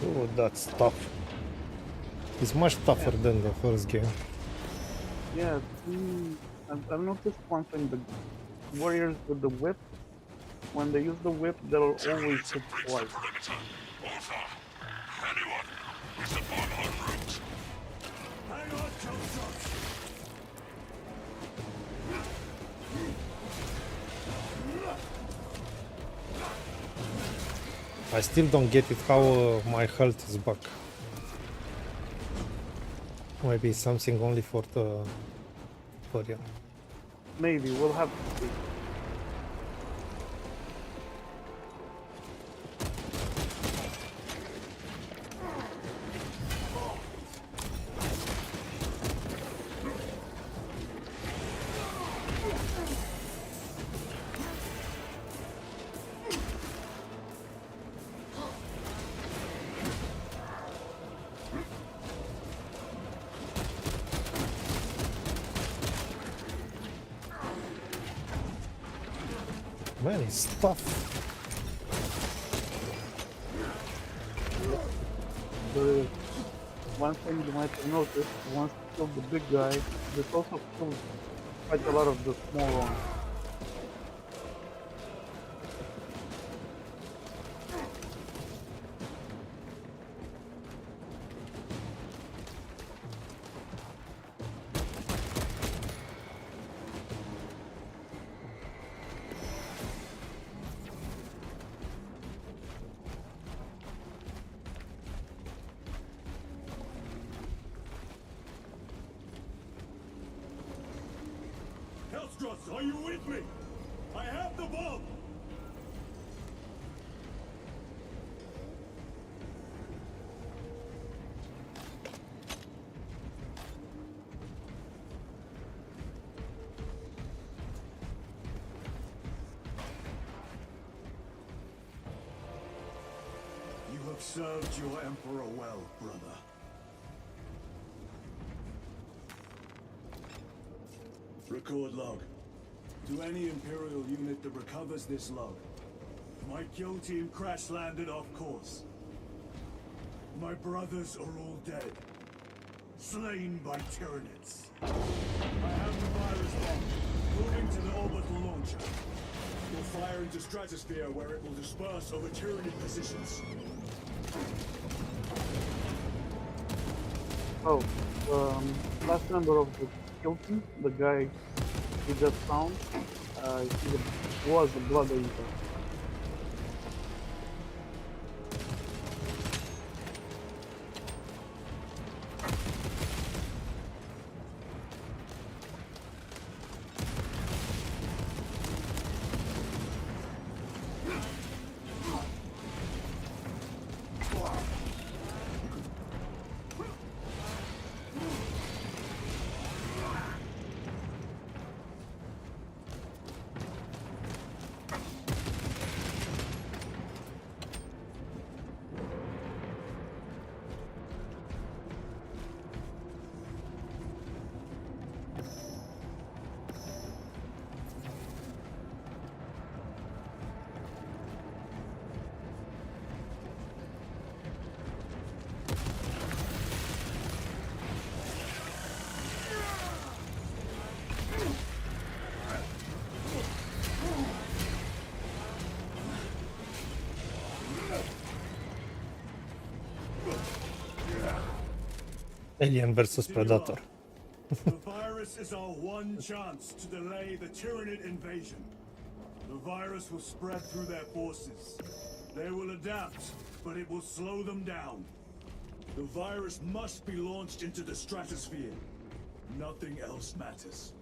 Oh, that's tough. It's much tougher than the first game. Yeah, I've noticed one thing, the warriors with the whip, when they use the whip, they'll always Terminates hit have breached the twice. perimeter. Over. Anyone? Is the bomb en route? Hang on, Capellix. I still don't get it how my health is back. Maybe it's something only for the tutorial. Maybe, we'll have to see. Man, it's tough. The one thing you might have noticed, once you kill the big guy, this also kills quite a lot of the small ones. Are you with me? I have the bomb! You have served your Emperor well, brother. Record log. To any Imperial unit that recovers this log, my kill team crash-landed off course. My brothers are all dead, slain by Tyranids. I have the virus bomb, moving to the orbital launcher. We'll fire into stratosphere where it will disperse over Tyranid positions. Oh, last member of the kill team, the guy we just found, he was a blood eater. Alien versus Predator. The virus is our one chance to delay the Tyranid invasion. The virus will spread through their forces. They will adapt, but it will slow them down. The virus must be launched into the stratosphere. Nothing else matters.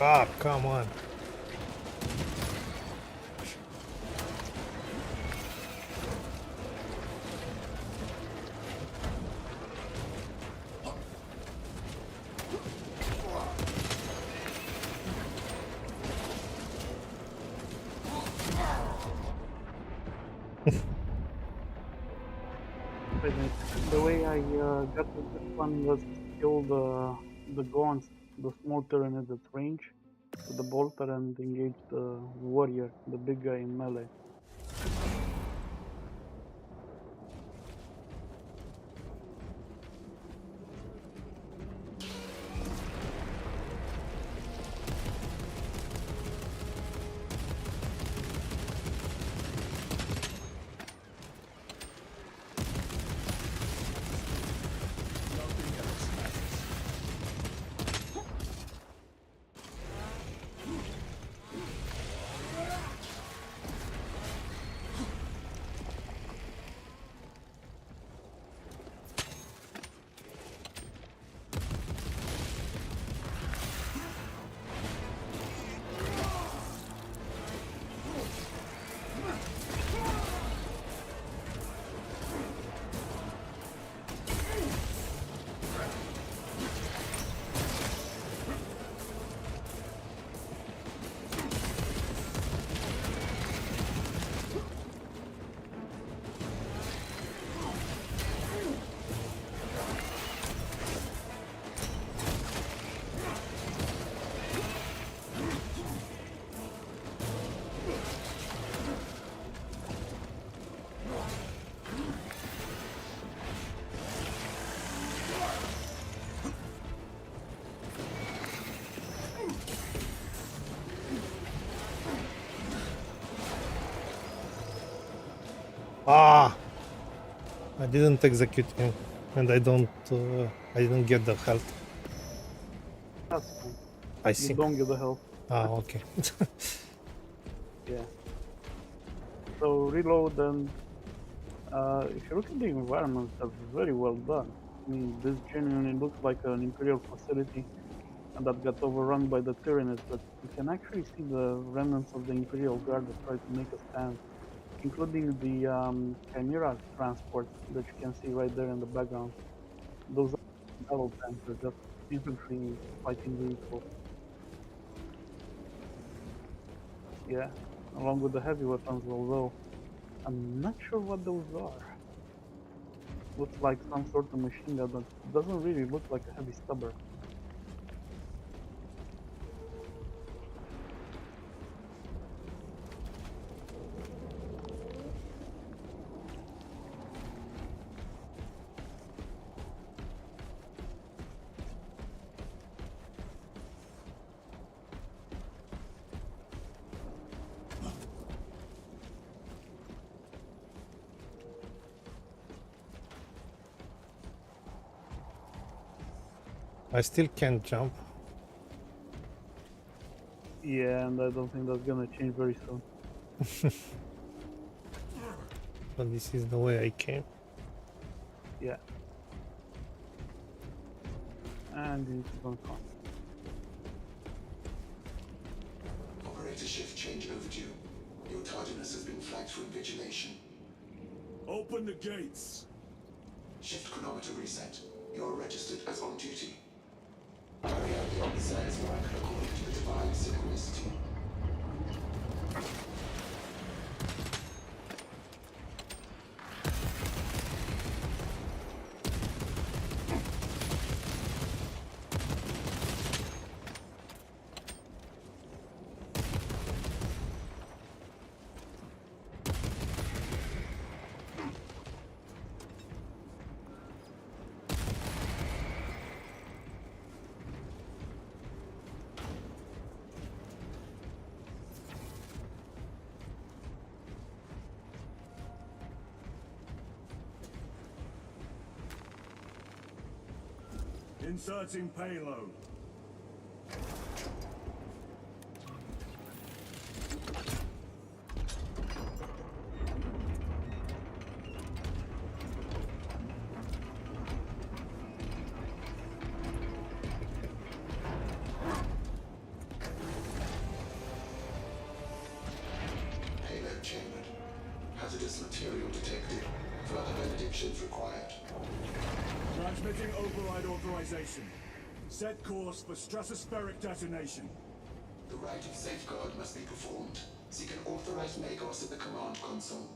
Ah, come on. The way I got to this one was to kill the Gaunt's, the small turret at range, with the bolter and engage the warrior, the big guy in melee. Ah! I didn't execute him, and I didn't get the health. That's fine. I You see. don't get the health. Ah, okay. Yeah. So reload and if you look at the environments, that's very well done. I mean, this genuinely looks like an Imperial facility and that got overrun by the Tyranids, but you can actually see the remnants of the Imperial Guard that tried to make a stand, including the Chimera transports that you can see right there in the background. Those are battle tanks, they're just infantry fighting vehicles. Yeah, along with the heavy weapons, although I'm not sure what those are. Looks like some sort of machine gun, but doesn't really look like a heavy stubber. I still can't jump. Yeah, and I don't think that's gonna change very soon. But this is the way I came. Yeah. And it's gonna come. Operator shift change overdue. Your tardiness has been flagged for invigilation. Open the gates. Shift chronometer reset. You're registered as on duty. Carry out the Omnissiah's work according to the divine synchronicity. Inserting payload. Payload chambered. Hazardous material detected. Further benedictions required. Transmitting override authorization. Set course for stratospheric detonation. The rite of safeguard must be performed. Seek an authorized Magos at the command console.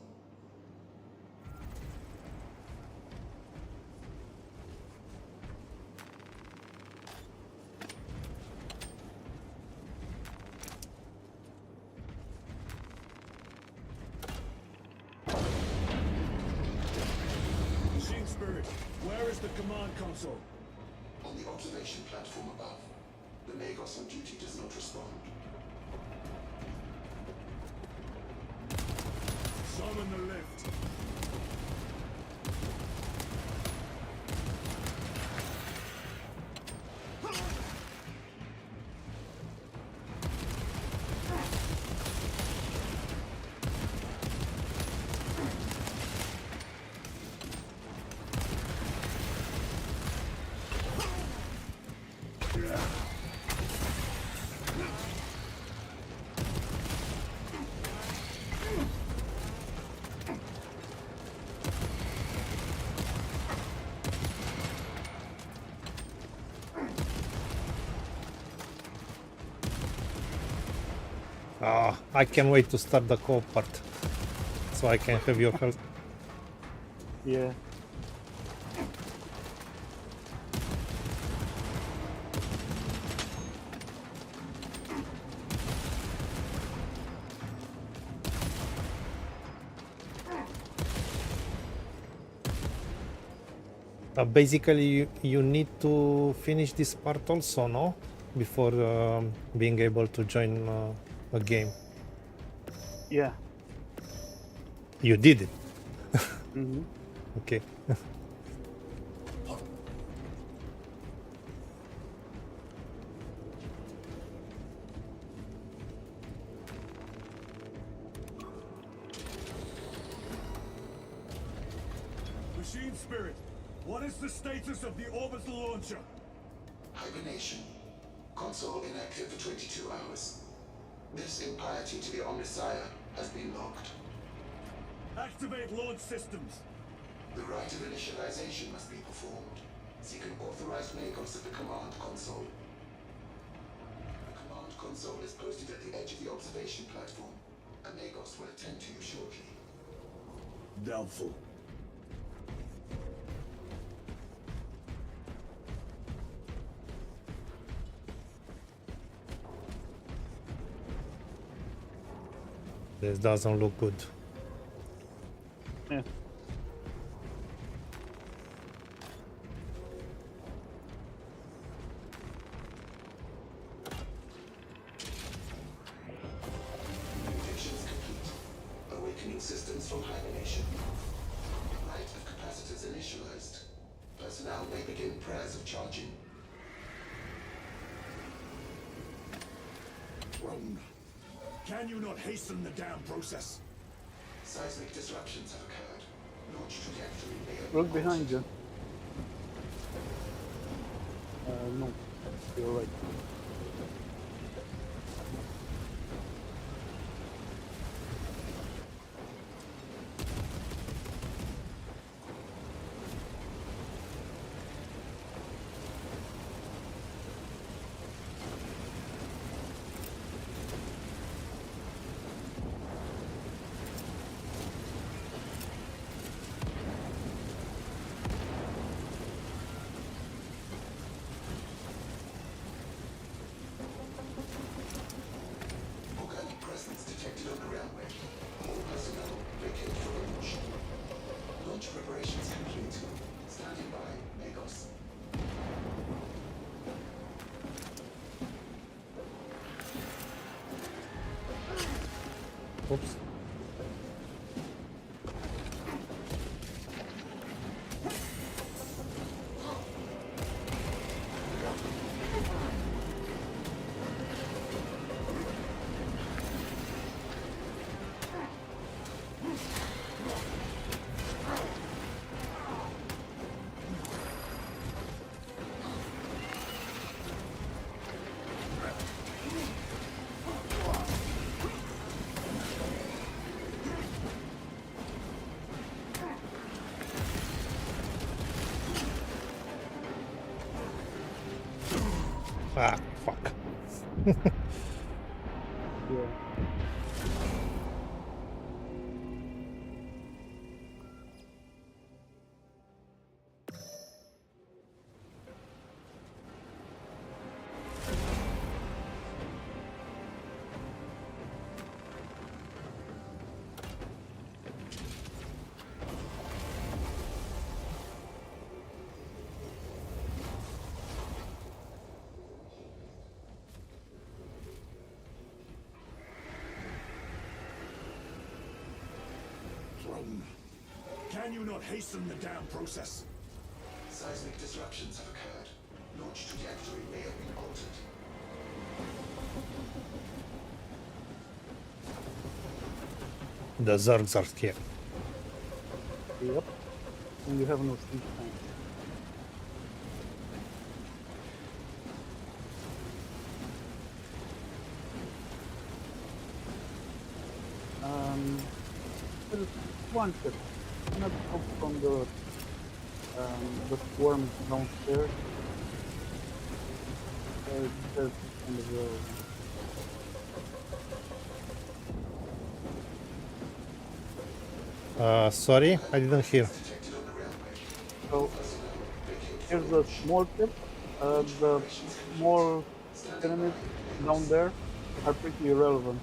Machine Spirit, where is the command console? On the observation platform above. The Magos on duty does not respond. Summon the lift. I can't wait to start the co-op part, so I can have your help. Yeah. Basically, you need to finish this part also, no? Before being able to join a game. Yeah. You did it. Mm-hmm. Okay. Machine Spirit, what is the status of the orbital launcher? Hibernation. Console inactive for 22 hours. This impiety to the Omnissiah has been locked. Activate launch systems. The rite of initialization must be performed. Seek an authorized Magos at the command console. The command console is posted at the edge of the observation platform. A Magos will attend to you shortly. Doubtful. This doesn't look good. Yeah. Predictions complete. Awakening systems from hibernation. Rite of capacitors initialized. Personnel may begin prayers of charging. Throne. Can you not hasten the damn process? Seismic disruptions have occurred. Launch trajectory may have Look been behind altered. you. No, you're right. Organic presence detected on the railway. All personnel vacate for launch. Launch preparations complete. Standing by, Magos. Oops. Ah, fuck. Yeah. Throne. Can you not hasten the damn process? Seismic disruptions have occurred. Launch trajectory may have been altered. The Zergs are here. Yep. And you have no sleep time. There is one ship. Not come from the swarm downstairs. There's on the road. Sorry, I didn't hear. Detected on the railway. So here's a small ship. The small enemies down there are pretty irrelevant.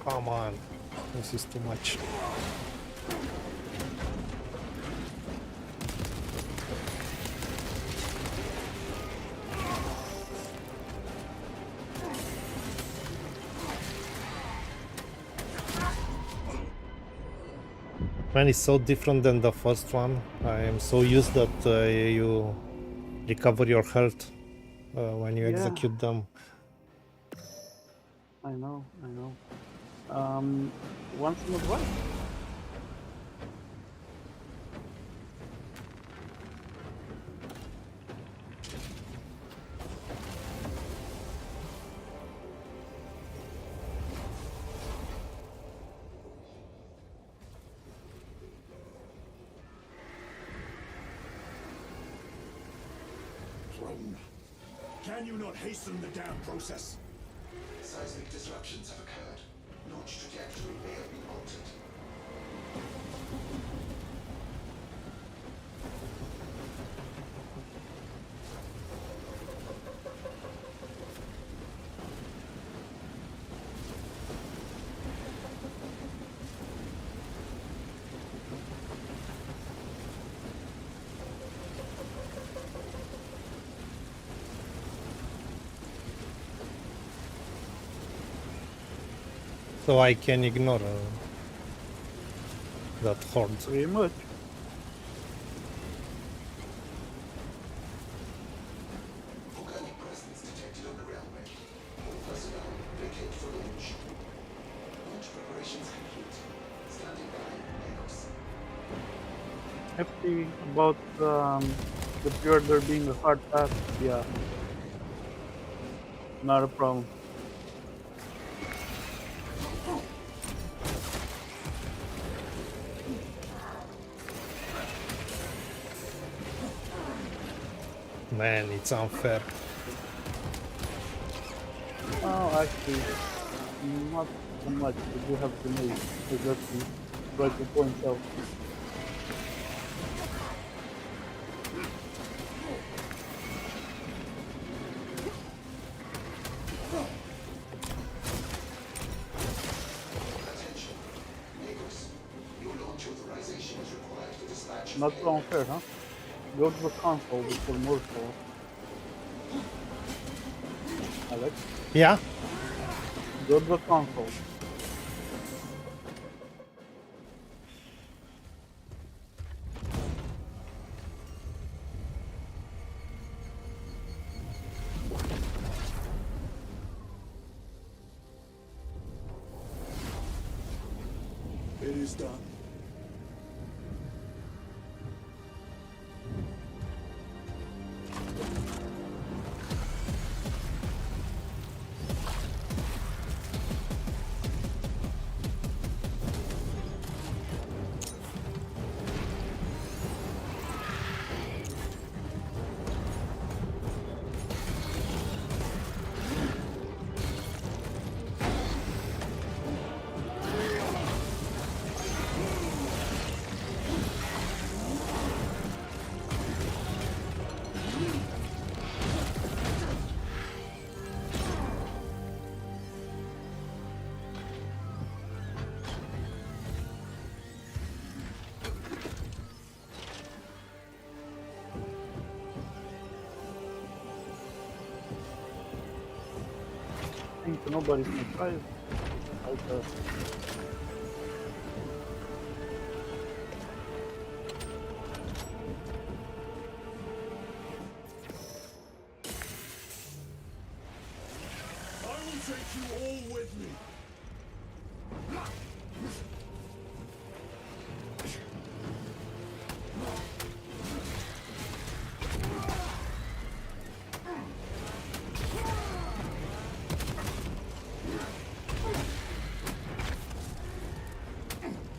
Come on. This is too much. Man, it's so different than the first one. I am so used that you recover your health when you Yeah. execute them. I know. Once in a while. Throne. Can you not hasten the damn process? Seismic disruptions have occurred. Launch trajectory may have been altered. So I can ignore that horde. Pretty much. Organic presence detected on the railway. All personnel vacate for launch. Launch preparations complete. Standing by, Enos. Happy about the pre-order being a hard pass. Yeah. Not a problem. Man, it's unfair. Oh, actually, not so much. We do have grenades. So just to try to point out. Attention. Enos. Your launch authorization is required to dispatch. Not so unfair, huh? Go to the console before more calls. Alex, Yeah? go to the console. It is done. I think nobody's surprised. Like, I will take you all with me.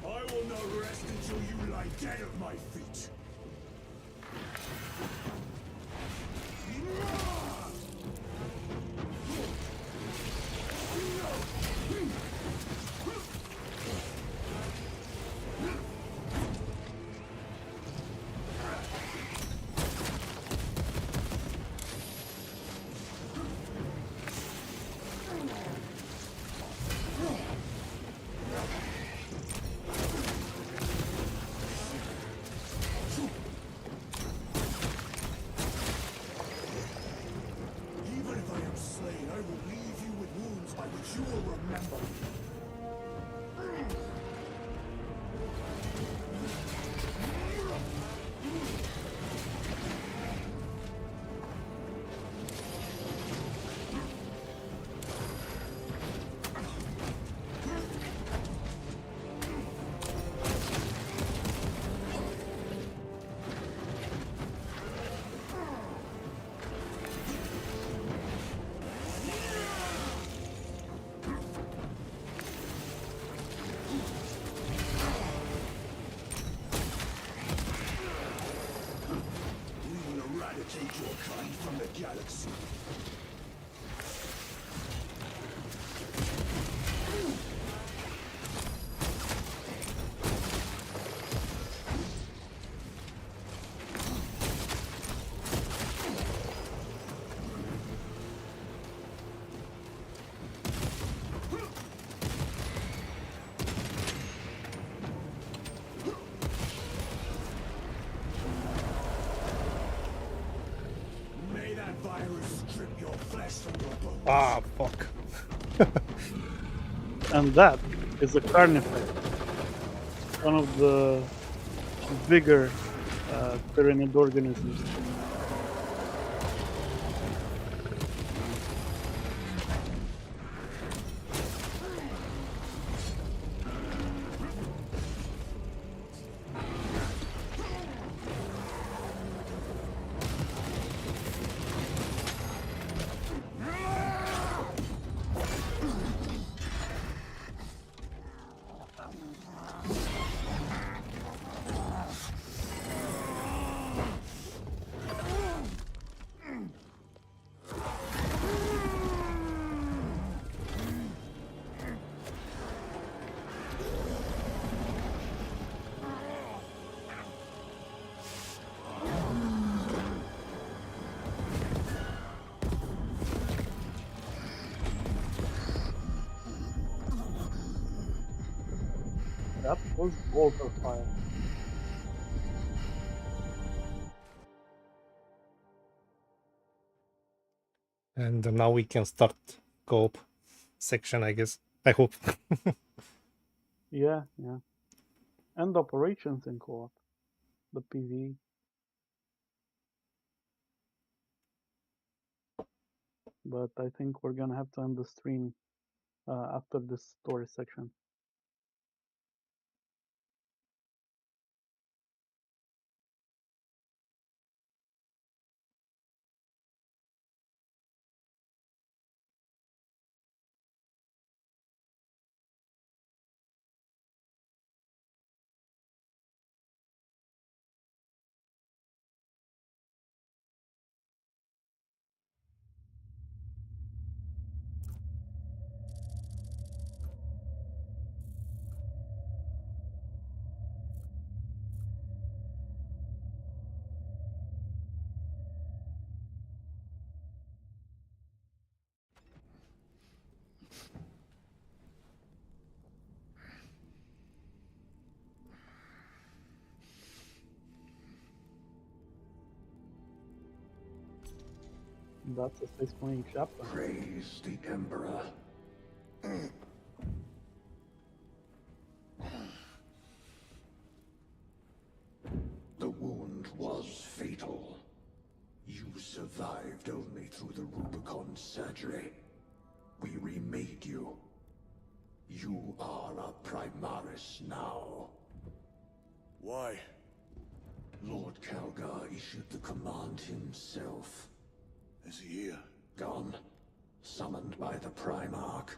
I will not rest until you lie dead at my feet. Even if I am slain, I will leave you with wounds by which you will remember me. We will eradicate your kind from the galaxy. May that virus strip your flesh from your bones. Ah, fuck. And that is a carnifex, one of the bigger tyrannid organisms. That was Volter fire. And now we can start co-op section, I guess. I hope. Yeah, yeah. And operations in co-op. The PV. But I think we're gonna have to end the stream after this story section. That's a Space Marine chaplain. Praise the Emperor. The wound was fatal. You survived only through the Rubicon surgery. We remade you. You are a Primaris now. Why? Lord Calgar issued the command himself. Is he here? Gone. Summoned by the Primarch.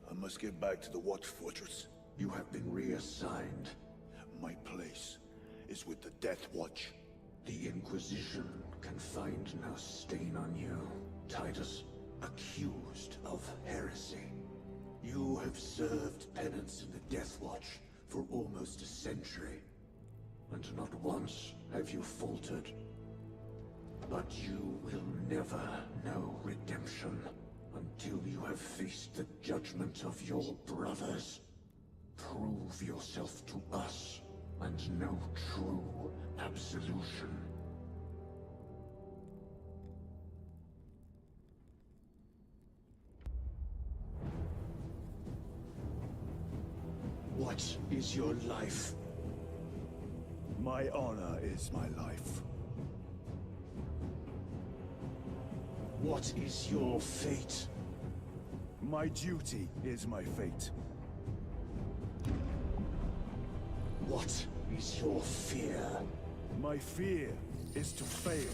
I must get back to the Watch Fortress. You have been reassigned. My place is with the Death Watch. The Inquisition can find no stain on you, Titus. Accused of heresy. You have served penance in the Death Watch for almost a century. And not once have you faltered. But you will never know redemption until you have faced the judgment of your brothers. Prove yourself to us and know true absolution. What is your life? My honor is my life. What is your fate? My duty is my fate. What is your fear? My fear is to fail.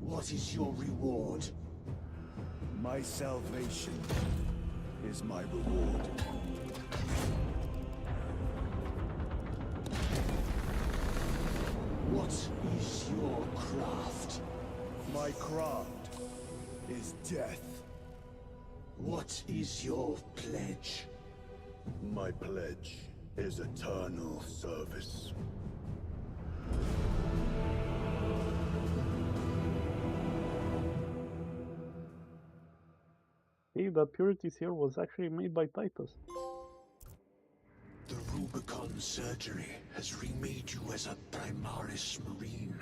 What is your reward? My salvation is my reward. What is your craft? My craft is death. What is your pledge? My pledge is eternal service. Hey, that Purity Seal was actually made by Titus. The Rubicon surgery has remade you as a Primaris Marine.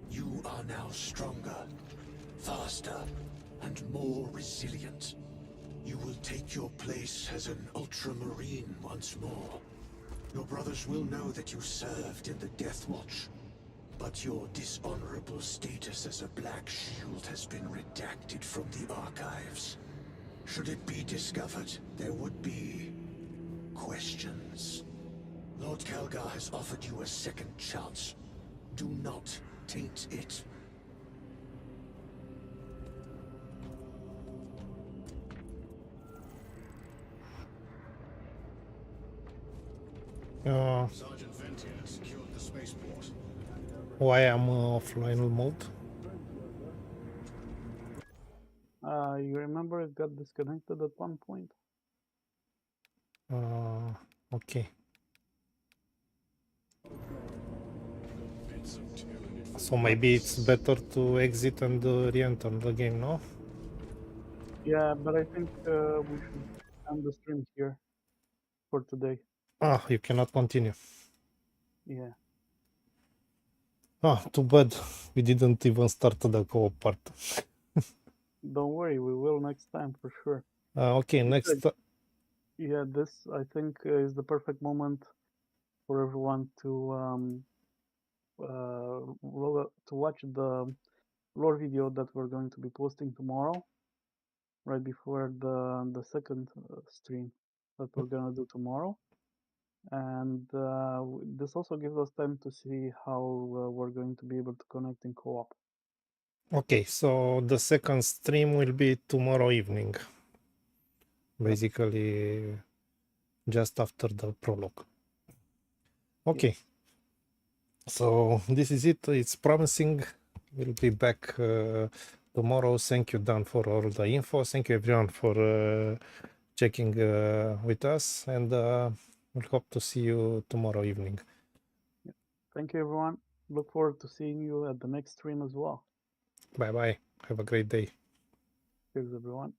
You are now stronger, faster, and more resilient. You will take your place as an Ultramarine once more. Your brothers will know that you served in the Death Watch, but your dishonorable status as a Black Shield has been redacted from the archives. Should it be discovered, there would be questions. Lord Calgar has offered you a second chance. Do not taint it. Sergeant Ventia secured the spaceport. Why I'm offline mode? You remember it got disconnected at one point? Okay. Bits of tyranny. So maybe it's better to exit and re-enter the game, no? Yeah, but I think we should end the stream here for today. Ah, you cannot continue. Yeah. Ah, too bad. We didn't even start the co-op part. Don't worry, we will next time for sure. Okay, next. Yeah, this I think is the perfect moment for everyone to watch the lore video that we're going to be posting tomorrow, right before the second stream that we're gonna do tomorrow, and this also gives us time to see how we're going to be able to connect in co-op. Okay, so the second stream will be tomorrow evening. Basically, just after the prologue. Okay. Yes. So this is it. It's promising. We'll be back tomorrow. Thank you, Dan, for all the info. Thank you, everyone, for checking with us. And we'll hope to see you tomorrow evening. Thank you, everyone. Look forward to seeing you at the next stream as well. Bye-bye. Have a great day. Cheers, everyone.